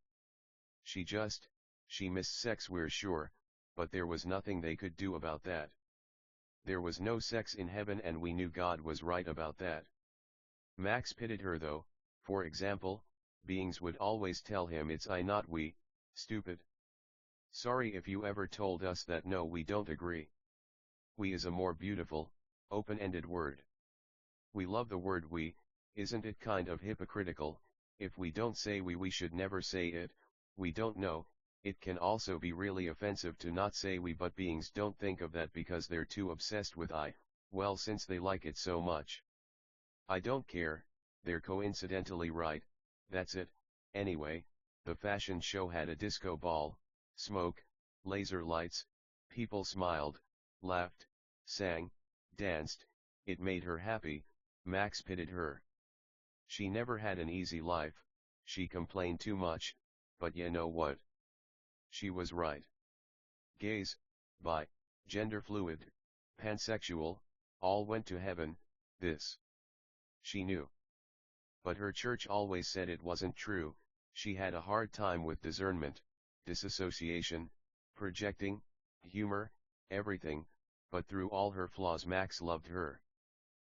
She missed sex, we're sure, but there was nothing they could do about that. There was no sex in heaven and we knew God was right about that. Max pitied her though. For example, beings would always tell him it's I not we, stupid. Sorry if you ever told us that. No, we don't agree. We is a more beautiful, open-ended word. We love the word we. Isn't it kind of hypocritical? If we don't say we should never say it. We don't know. It can also be really offensive to not say we, but beings don't think of that because they're too obsessed with I. Well, since they like it so much. I don't care, they're coincidentally right, that's it. Anyway, the fashion show had a disco ball, smoke, laser lights, people smiled, laughed, sang, danced. It made her happy, Max pitied her. She never had an easy life, she complained too much, but you know what? She was right. Gays, bi, gender fluid, pansexual, all went to heaven, this. She knew. But her church always said it wasn't true. She had a hard time with discernment, disassociation, projecting, humor, everything, but through all her flaws Max loved her.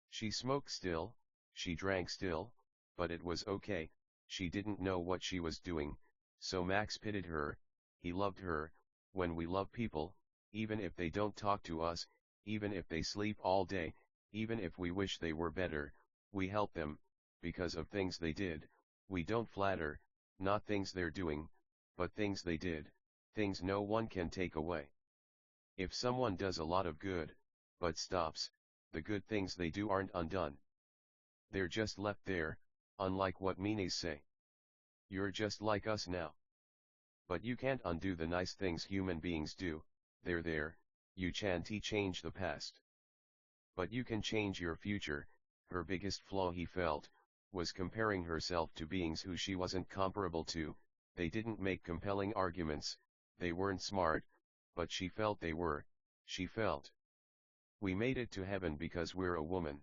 She smoked still, she drank still, but it was okay, she didn't know what she was doing, so Max pitied her, he loved her. When we love people, even if they don't talk to us, even if they sleep all day, even if we wish they were better, we help them, because of things they did. We don't flatter, not things they're doing, but things they did, things no one can take away. If someone does a lot of good, but stops, the good things they do aren't undone. They're just left there, unlike what meanies say. You're just like us now. But you can't undo the nice things human beings do, they're there, you can't change the past. But you can change your future. Her biggest flaw, he felt, was comparing herself to beings who she wasn't comparable to. They didn't make compelling arguments, they weren't smart, but she felt they were. She felt. We made it to heaven because we're a woman.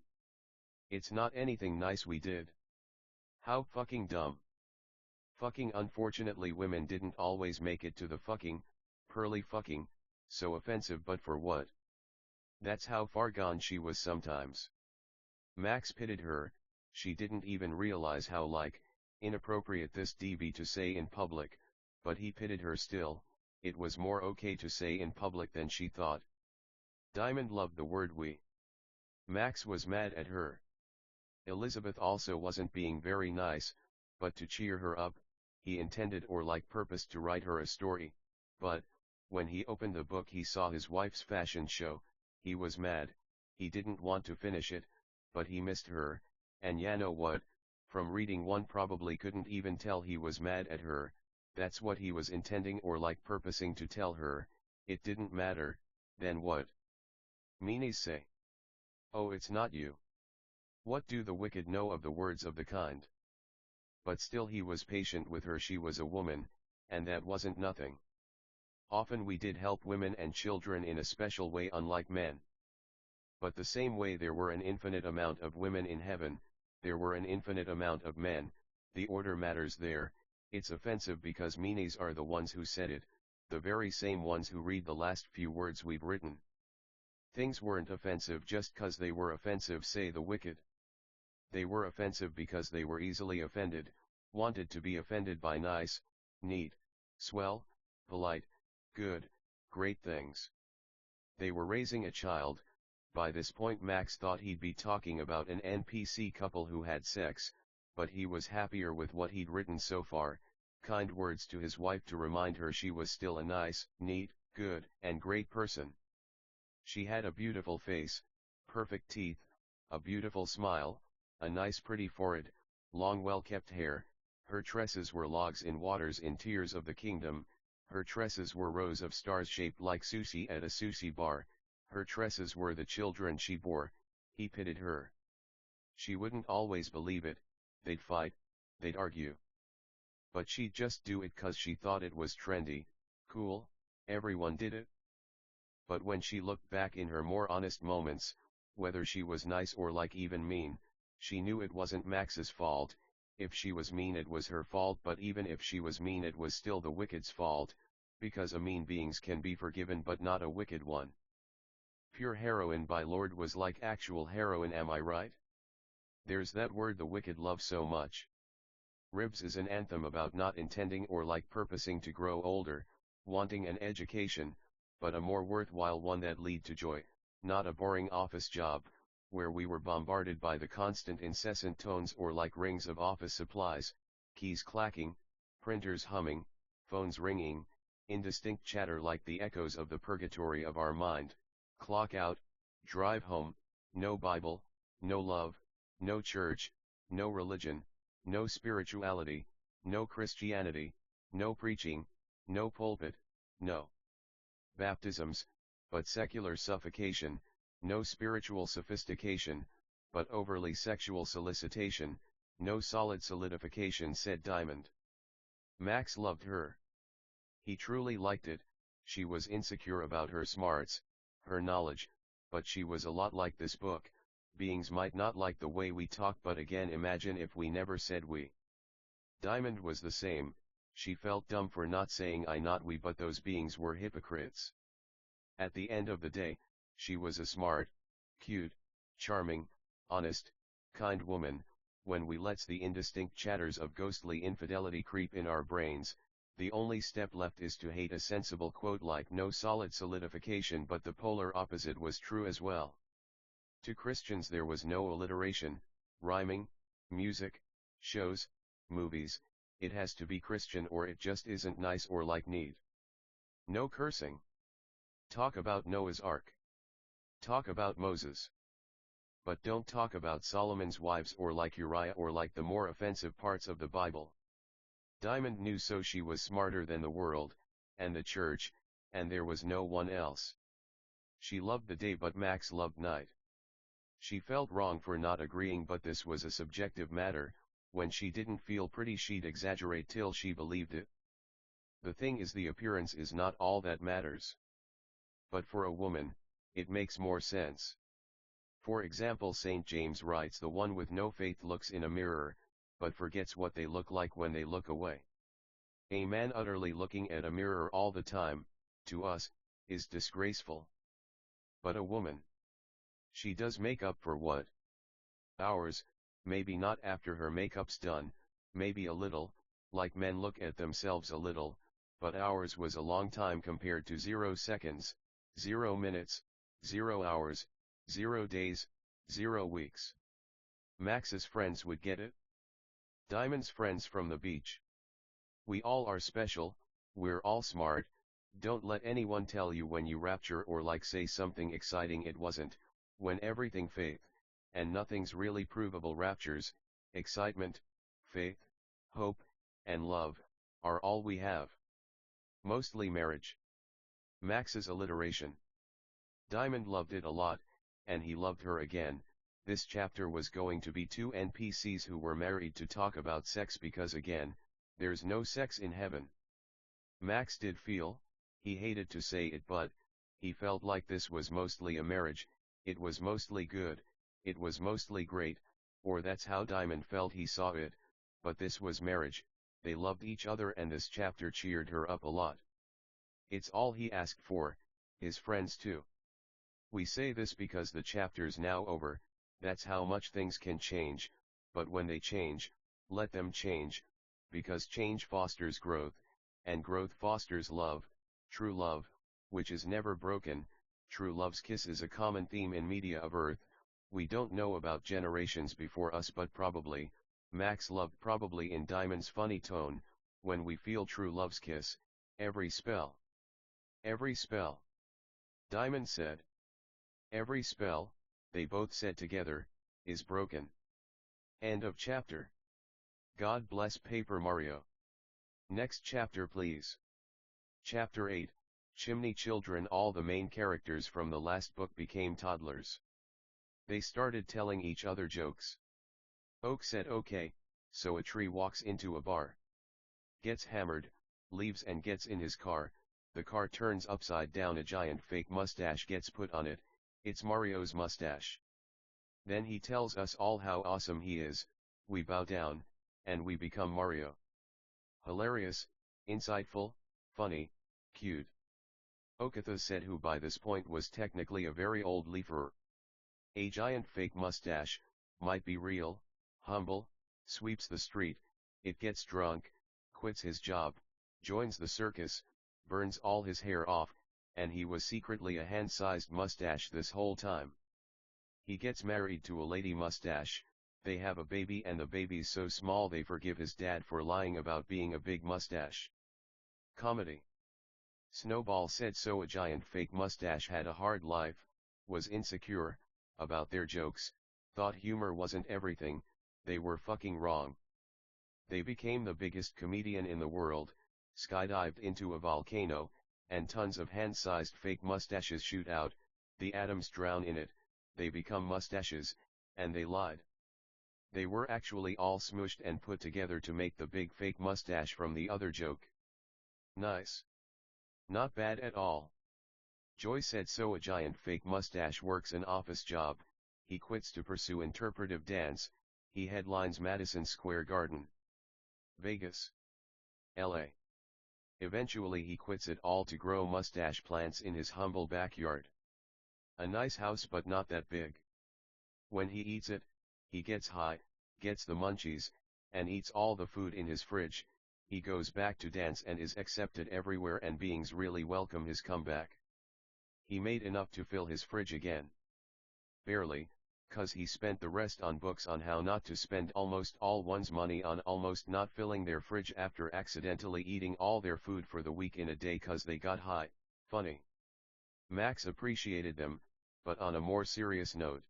It's not anything nice we did. How fucking dumb. Fucking unfortunately women didn't always make it to the fucking, pearly fucking, so offensive, but for what? That's how far gone she was sometimes. Max pitied her, she didn't even realize how inappropriate this'd be to say in public, but he pitied her still. It was more okay to say in public than she thought. Diamond loved the word we. Max was mad at her. Elizabeth also wasn't being very nice, but to cheer her up, he intended or purposed to write her a story, but, when he opened the book he saw his wife's fashion show, he was mad, he didn't want to finish it, but he missed her, and ya know what, from reading one probably couldn't even tell he was mad at her. That's what he was intending or purposing to tell her. It didn't matter. Then what? Meanies say. Oh, it's not you. What do the wicked know of the words of the kind? But still he was patient with her. She was a woman, and that wasn't nothing. Often we did help women and children in a special way, unlike men. But the same way there were an infinite amount of women in heaven, there were an infinite amount of men. The order matters there. It's offensive because meanies are the ones who said it, the very same ones who read the last few words we've written. Things weren't offensive just 'cause they were offensive, say the wicked. They were offensive because they were easily offended, wanted to be offended by nice, neat, swell, polite, good, great things. They were raising a child. By this point Max thought he'd be talking about an NPC couple who had sex, but he was happier with what he'd written so far, kind words to his wife to remind her she was still a nice, neat, good, and great person. She had a beautiful face, perfect teeth, a beautiful smile, a nice pretty forehead, long well-kept hair. Her tresses were logs in waters in tears of the kingdom. Her tresses were rows of stars shaped like sushi at a sushi bar. Her tresses were the children she bore. He pitied her. She wouldn't always believe it, they'd fight, they'd argue. But she'd just do it 'cause she thought it was trendy, cool, everyone did it. But when she looked back in her more honest moments, whether she was nice or even mean, she knew it wasn't Max's fault. If she was mean it was her fault, but even if she was mean it was still the wicked's fault, because a mean beings can be forgiven but not a wicked one. Pure heroin by Lord was like actual heroin, am I right? There's that word the wicked love so much. Ribs is an anthem about not intending or purposing to grow older, wanting an education, but a more worthwhile one that lead to joy, not a boring office job, where we were bombarded by the constant incessant tones or rings of office supplies, keys clacking, printers humming, phones ringing, indistinct chatter like the echoes of the purgatory of our mind. Clock out, drive home, no Bible, no love, no church, no religion, no spirituality, no Christianity, no preaching, no pulpit, no baptisms, but secular suffocation, no spiritual sophistication, but overly sexual solicitation, no solid solidification, said Diamond. Max loved her. He truly liked it. She was insecure about her smarts, her knowledge, but she was a lot like this book. Beings might not like the way we talk, but again, imagine if we never said we. Diamond was the same. She felt dumb for not saying I, not we, but those beings were hypocrites. At the end of the day, she was a smart, cute, charming, honest, kind woman. When we lets the indistinct chatters of ghostly infidelity creep in our brains, the only step left is to hate a sensible quote like no solid solidification, but the polar opposite was true as well. To Christians there was no alliteration, rhyming, music, shows, movies. It has to be Christian or it just isn't nice or like need. No cursing. Talk about Noah's Ark. Talk about Moses. But don't talk about Solomon's wives or like Uriah or like the more offensive parts of the Bible. Diamond knew, so she was smarter than the world, and the church, and there was no one else. She loved the day, but Max loved night. She felt wrong for not agreeing, but this was a subjective matter. When she didn't feel pretty, she'd exaggerate till she believed it. The thing is, the appearance is not all that matters. But for a woman, it makes more sense. For example, St. James writes, the one with no faith looks in a mirror, but forgets what they look like when they look away. A man utterly looking at a mirror all the time, to us, is disgraceful. But a woman, she does makeup for what? Hours, maybe not after her makeup's done, maybe a little, like men look at themselves a little, but hours was a long time compared to 0 seconds, 0 minutes, 0 hours, 0 days, 0 weeks. Max's friends would get it. Diamond's friends from the beach. We all are special, we're all smart. Don't let anyone tell you when you rapture or like say something exciting it wasn't, when everything faith, and nothing's really provable. Raptures, excitement, faith, hope, and love, are all we have. Mostly marriage. Max's alliteration. Diamond loved it a lot, and he loved her again. This chapter was going to be two NPCs who were married to talk about sex because again, there's no sex in heaven. Max did feel, he hated to say it, but he felt like this was mostly a marriage. It was mostly good, it was mostly great, or that's how Diamond felt he saw it, but this was marriage. They loved each other and this chapter cheered her up a lot. It's all he asked for, his friends too. We say this because the chapter's now over. That's how much things can change, but when they change, let them change, because change fosters growth, and growth fosters love, true love, which is never broken. True love's kiss is a common theme in media of Earth. We don't know about generations before us, but probably, Max loved probably in Diamond's funny tone, when we feel true love's kiss, every spell. Every spell. Diamond said. Every spell, they both said together, is broken. End of chapter. God bless Paper Mario. Next chapter please. Chapter 8, Chimney Children. All the main characters from the last book became toddlers. They started telling each other jokes. Oak said okay, so a tree walks into a bar. Gets hammered, leaves and gets in his car. The car turns upside down, a giant fake mustache gets put on it. It's Mario's mustache. Then he tells us all how awesome he is. We bow down, and we become Mario. Hilarious, insightful, funny, cute. Okatha said, who by this point was technically a very old leafer. A giant fake mustache, might be real, humble, sweeps the street, it gets drunk, quits his job, joins the circus, burns all his hair off, and he was secretly a hand-sized mustache this whole time. He gets married to a lady mustache, they have a baby and the baby's so small they forgive his dad for lying about being a big mustache. Comedy. Snowball said so, a giant fake mustache had a hard life, was insecure about their jokes, thought humor wasn't everything, they were fucking wrong. They became the biggest comedian in the world, skydived into a volcano, and tons of hand-sized fake mustaches shoot out, the atoms drown in it, they become mustaches, And they lied. They were actually all smooshed and put together to make the big fake mustache from the other joke. Nice. Not bad at all. Joy said so. A giant fake mustache works an office job, he quits to pursue interpretive dance, he headlines Madison Square Garden. Vegas. LA. Eventually he quits it all to grow mustache plants in his humble backyard. A nice house but not that big. When he eats it, he gets high, gets the munchies, and eats all the food in his fridge. He goes back to dance and is accepted everywhere and beings really welcome his comeback. He made enough to fill his fridge again. Barely, 'cause he spent the rest on books on how not to spend almost all one's money on almost not filling their fridge after accidentally eating all their food for the week in a day 'cause they got high. Funny. Max appreciated them, but on a more serious note.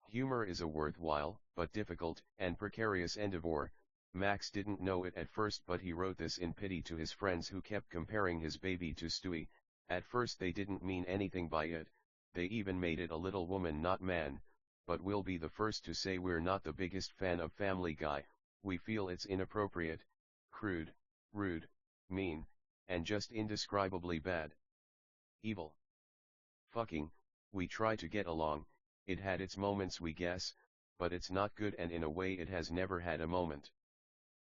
Humor is a worthwhile, but difficult, and precarious endeavor. Max didn't know it at first, but he wrote this in pity to his friends who kept comparing his baby to Stewie. At first they didn't mean anything by it, they even made it a little woman not man, but we'll be the first to say we're not the biggest fan of Family Guy. We feel it's inappropriate, crude, rude, mean, and just indescribably bad. Evil. Fucking, we try to get along, it had its moments we guess, but it's not good and in a way it has never had a moment.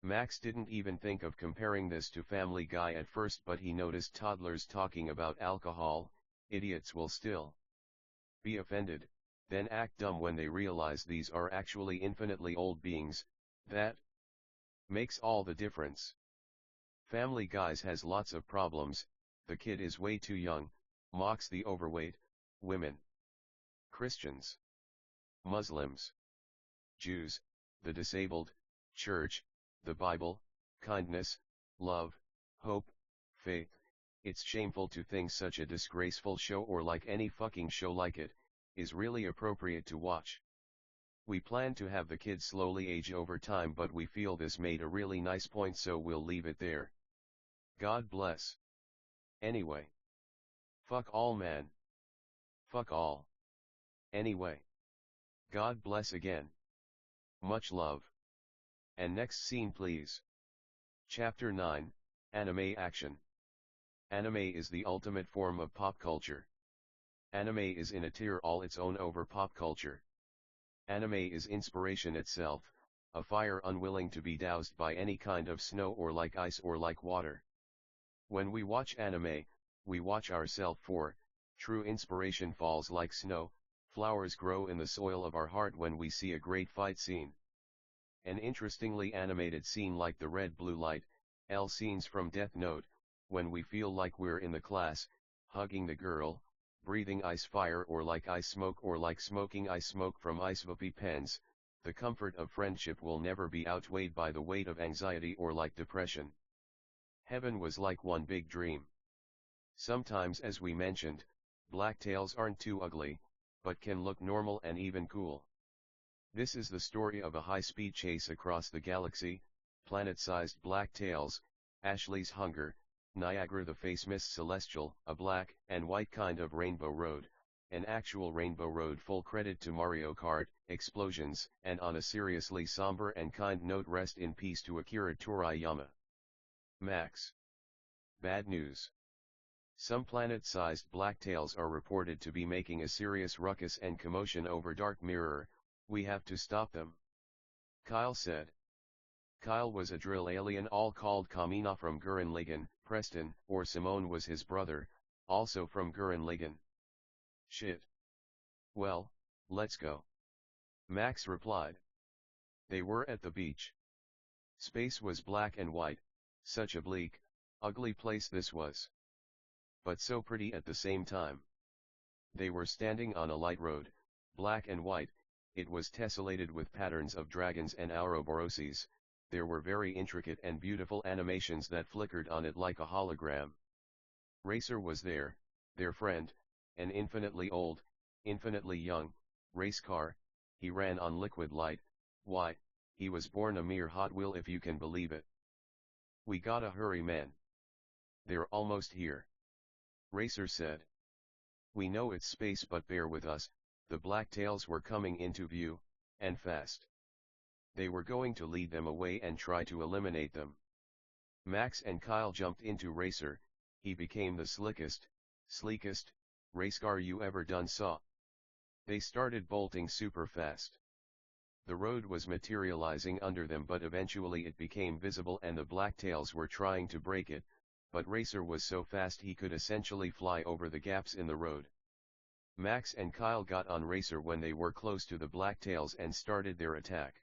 Max didn't even think of comparing this to Family Guy at first, but he noticed toddlers talking about alcohol. Idiots will still be offended, then act dumb when they realize these are actually infinitely old beings. That makes all the difference. Family Guy has lots of problems. The kid is way too young, mocks the overweight, women, Christians, Muslims, Jews, the disabled, church, the Bible, kindness, love, hope, faith. It's shameful to think such a disgraceful show, or like any fucking show like it, is really appropriate to watch. We plan to have the kids slowly age over time, but we feel this made a really nice point, so we'll leave it there. God bless. Anyway. Fuck all, man. Fuck all. Anyway. God bless again. Much love. And next scene please. Chapter 9, Anime Action. Anime is the ultimate form of pop culture. Anime is in a tier all its own over pop culture. Anime is inspiration itself, a fire unwilling to be doused by any kind of snow or like ice or like water. When we watch anime, we watch ourselves, for true inspiration falls like snow, flowers grow in the soil of our heart when we see a great fight scene. An interestingly animated scene like the red blue light, L scenes from Death Note, when we feel like we're in the class, hugging the girl, breathing ice fire or like ice smoke or like smoking ice smoke from ice whoopee pens, the comfort of friendship will never be outweighed by the weight of anxiety or like depression. Heaven was like one big dream. Sometimes, as we mentioned, black tails aren't too ugly, but can look normal and even cool. This is the story of a high-speed chase across the galaxy, planet-sized black tails, Ashley's Hunger, Niagara the Face Miss Celestial, a black and white kind of rainbow road, an actual rainbow road. Full credit to Mario Kart, explosions, and on a seriously somber and kind note, rest in peace to Akira Toriyama. Max. Bad news. Some planet-sized black tails are reported to be making a serious ruckus and commotion over Dark Mirror. We have to stop them. Kyle said. Kyle was a drill alien all called Kamina from Gurren Lagann. Preston, or Simone, was his brother, also from Gurren Lagann. Shit. Well, let's go. Max replied. They were at the beach. Space was black and white, such a bleak, ugly place this was. But so pretty at the same time. They were standing on a light road, black and white, it was tessellated with patterns of dragons and ouroboroses. There were very intricate and beautiful animations that flickered on it like a hologram. Racer was there, their friend, an infinitely old, infinitely young, race car. He ran on liquid light. Why, he was born a mere Hot Wheel if you can believe it. We gotta hurry, man. They're almost here. Racer said. We know it's space, but bear with us, the blacktails were coming into view, and fast. They were going to lead them away and try to eliminate them. Max and Kyle jumped into Racer. He became the slickest, sleekest race car you ever done saw. They started bolting super fast. The road was materializing under them, but eventually it became visible and the blacktails were trying to break it, but Racer was so fast he could essentially fly over the gaps in the road. Max and Kyle got on Racer when they were close to the blacktails and started their attack.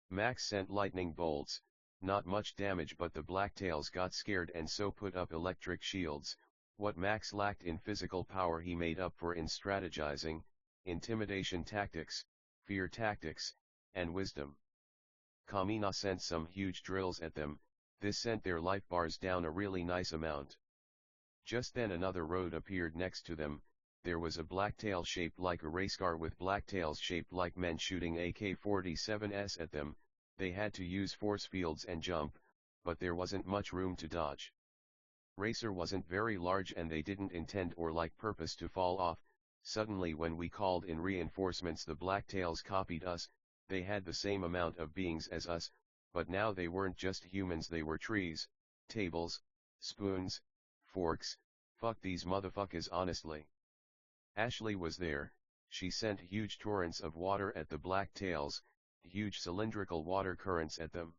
Max sent lightning bolts, not much damage, but the blacktails got scared and so put up electric shields. What Max lacked in physical power he made up for in strategizing, intimidation tactics, fear tactics, and wisdom. Kamina sent some huge drills at them. This sent their life bars down a really nice amount. Just then another road appeared next to them. There was a blacktail shaped like a race car with blacktails shaped like men shooting AK-47s at them. They had to use force fields and jump, but there wasn't much room to dodge. Racer wasn't very large and they didn't intend or like purpose to fall off. Suddenly when we called in reinforcements, the blacktails copied us. They had the same amount of beings as us, but now they weren't just humans, they were trees, tables, spoons, forks. Fuck these motherfuckers honestly. Ashley was there. She sent huge torrents of water at the blacktails, huge cylindrical water currents at them.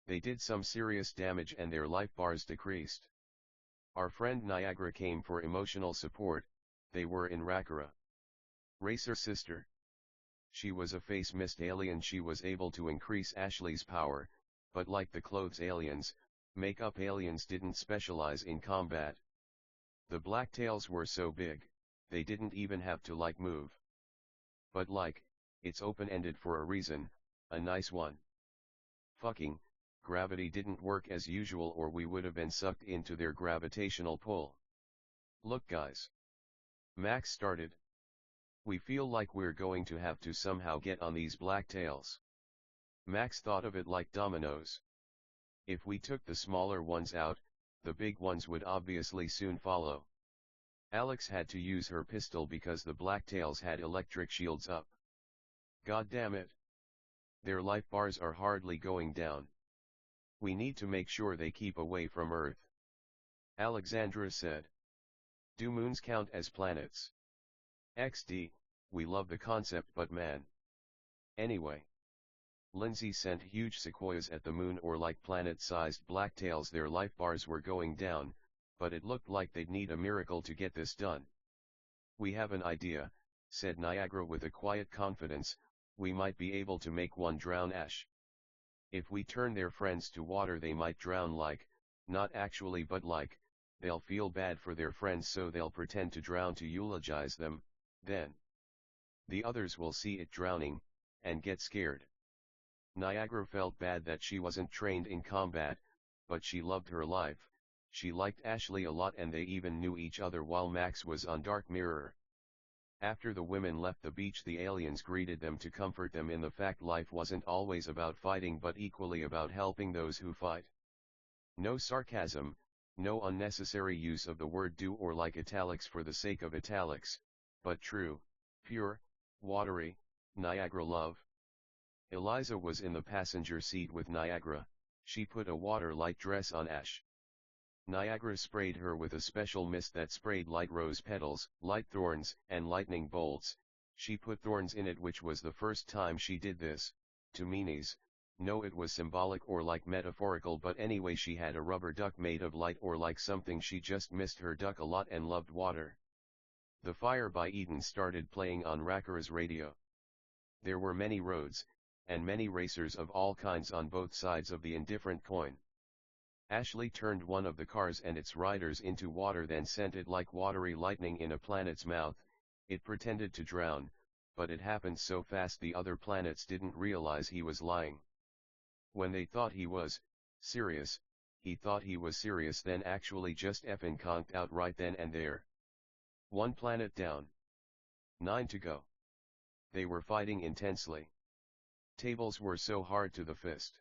They did some serious damage and their life bars decreased. Our friend Niagara came for emotional support. They were in Rakura. Racer sister. She was a face mist alien. She was able to increase Ashley's power, but like the clothes aliens, makeup aliens didn't specialize in combat. The blacktails were so big, they didn't even have to like move. But like, it's open-ended for a reason, a nice one. Fucking, gravity didn't work as usual or we would have been sucked into their gravitational pull. Look guys. Max started. We feel like we're going to have to somehow get on these blacktails. Max thought of it like dominoes. If we took the smaller ones out, the big ones would obviously soon follow. Alex had to use her pistol because the blacktails had electric shields up. God damn it. Their life bars are hardly going down. We need to make sure they keep away from Earth. Alexandra said. Do moons count as planets? XD, we love the concept but man. Anyway. Lindsay sent huge sequoias at the moon or like planet-sized blacktails. Their life bars were going down, but it looked like they'd need a miracle to get this done. We have an idea, said Niagara with a quiet confidence. We might be able to make one drown Ash. If we turn their friends to water they might drown, like, not actually but like, they'll feel bad for their friends so they'll pretend to drown to eulogize them, then the others will see it drowning, and get scared. Niagara felt bad that she wasn't trained in combat, but she loved her life. She liked Ashley a lot and they even knew each other while Max was on Dark Mirror. After the women left the beach, the aliens greeted them to comfort them in the fact life wasn't always about fighting but equally about helping those who fight. No sarcasm, no unnecessary use of the word do or like italics for the sake of italics, but true, pure, watery, Niagara love. Eliza was in the passenger seat with Niagara. She put a water-light dress on Ash. Niagara sprayed her with a special mist that sprayed light rose petals, light thorns, and lightning bolts. She put thorns in it, which was the first time she did this. To meanies, no, it was symbolic or like metaphorical, but anyway she had a rubber duck made of light or like something. She just missed her duck a lot and loved water. The Fire by Eden started playing on Rakura's radio. There were many roads, and many racers of all kinds on both sides of the indifferent coin. Ashley turned one of the cars and its riders into water, then sent it like watery lightning in a planet's mouth. It pretended to drown, but it happened so fast the other planets didn't realize he was lying. When they thought he was serious, he thought he was serious, then actually just effing conked out right then and there. One planet down. 9 to go. They were fighting intensely. Tables were so hard to the fist.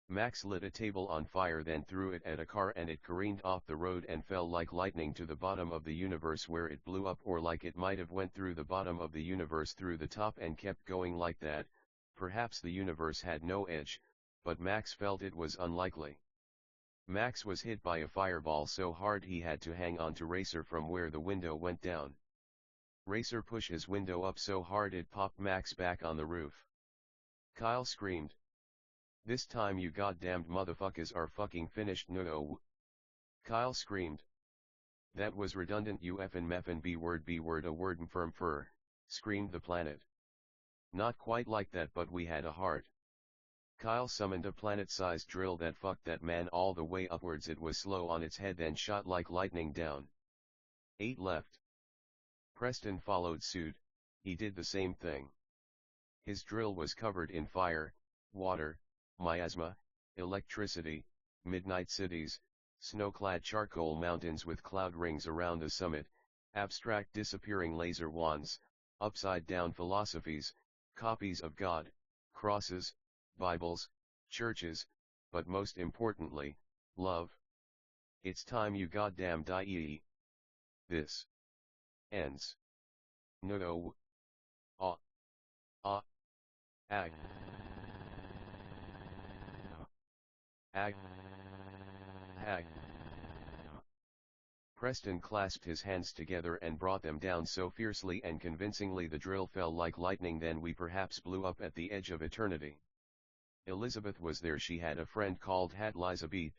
Max lit a table on fire, then threw it at a car, and it careened off the road and fell like lightning to the bottom of the universe, where it blew up, or like it might have went through the bottom of the universe through the top and kept going like that. Perhaps the universe had no edge, but Max felt it was unlikely. Max was hit by a fireball so hard he had to hang on to Racer from where the window went down. Racer pushed his window up so hard it popped Max back on the roof. Kyle screamed. "This time you goddamned motherfuckers are fucking finished, no." Kyle screamed. "That was redundant, you effin' meffin' b-word a word firm fur," screamed the planet. "Not quite like that, but we had a heart." Kyle summoned a planet-sized drill that fucked that man all the way upwards. It was slow on its head, then shot like lightning down. 8 left. Preston followed suit. He did the same thing. His drill was covered in fire, water, miasma, electricity, midnight cities, snow-clad charcoal mountains with cloud rings around the summit, abstract disappearing laser wands, upside-down philosophies, copies of God, crosses, Bibles, churches, but most importantly, love. It's time you goddamn die. This ends. No. Ah. Ah. Ag. Ag. Ag. Preston clasped his hands together and brought them down so fiercely and convincingly the drill fell like lightning. Then we perhaps blew up at the edge of eternity. Elizabeth was there. She had a friend called Elizabeth.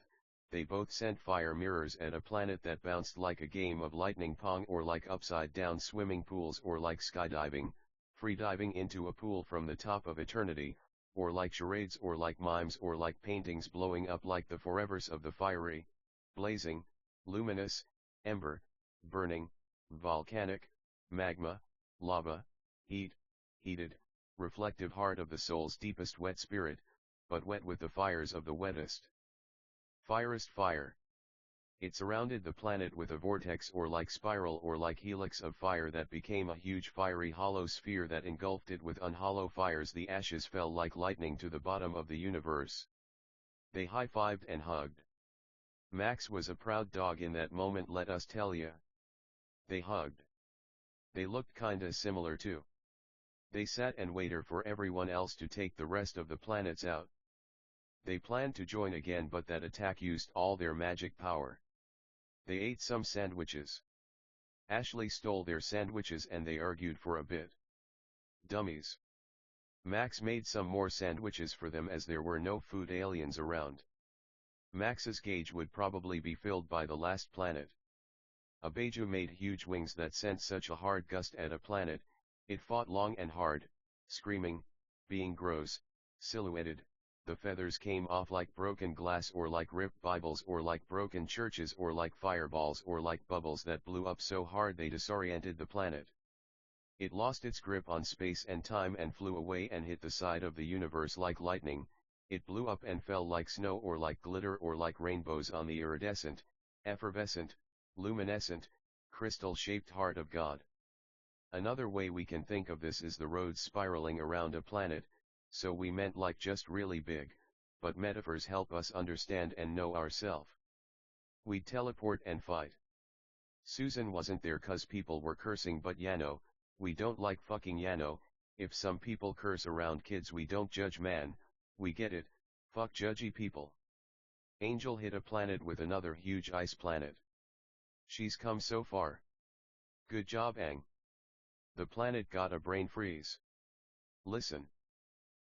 They both sent fire mirrors at a planet that bounced like a game of lightning pong, or like upside-down swimming pools, or like skydiving, freediving into a pool from the top of eternity, or like charades, or like mimes, or like paintings blowing up like the forevers of the fiery, blazing, luminous, ember, burning, volcanic, magma, lava, heated, reflective heart of the soul's deepest wet spirit, but wet with the fires of the wettest, firest fire. It surrounded the planet with a vortex, or like spiral, or like helix of fire that became a huge fiery hollow sphere that engulfed it with unhollow fires. The ashes fell like lightning to the bottom of the universe. They high-fived and hugged. Max was a proud dog in that moment, let us tell ya. They hugged. They looked kinda similar too. They sat and waited for everyone else to take the rest of the planets out. They planned to join again, but that attack used all their magic power. They ate some sandwiches. Ashley stole their sandwiches and they argued for a bit. Dummies. Max made some more sandwiches for them as there were no food aliens around. Max's cage would probably be filled by the last planet. A Beiju made huge wings that sent such a hard gust at a planet, it fought long and hard, screaming, being gross, silhouetted. The feathers came off like broken glass, or like ripped Bibles, or like broken churches, or like fireballs, or like bubbles that blew up so hard they disoriented the planet. It lost its grip on space and time and flew away and hit the side of the universe like lightning. It blew up and fell like snow, or like glitter, or like rainbows on the iridescent, effervescent, luminescent, crystal-shaped heart of God. Another way we can think of this is the roads spiraling around a planet. So we meant like just really big, but metaphors help us understand and know ourself. We'd teleport and fight. Susan wasn't there 'cause people were cursing, but Yano, we don't like fucking Yano. If some people curse around kids, we don't judge, man, we get it, fuck judgy people. Angel hit a planet with another huge ice planet. She's come so far. Good job, Aang. The planet got a brain freeze. Listen.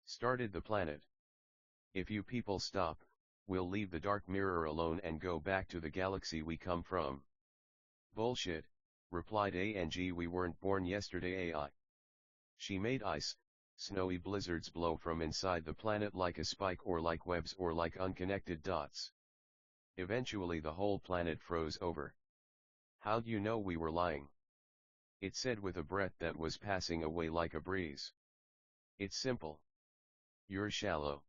Started the planet. If you people stop, we'll leave the dark mirror alone and go back to the galaxy we come from. Bullshit, replied Ang. We weren't born yesterday, AI. She made ice, snowy blizzards blow from inside the planet like a spike, or like webs, or like unconnected dots. Eventually the whole planet froze over. How'd you know we were lying? It said with a breath that was passing away like a breeze. It's simple. You're shallow.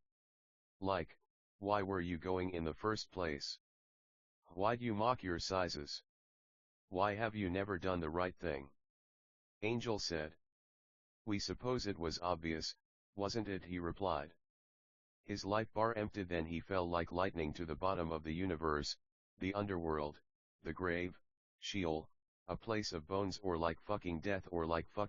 Like, why were you going in the first place? Why'd you mock your sizes? Why have you never done the right thing? Angel said. We suppose it was obvious, wasn't it? He replied. His life bar emptied, then he fell like lightning to the bottom of the universe, the underworld, the grave, Sheol, a place of bones, or like fucking death, or like fucking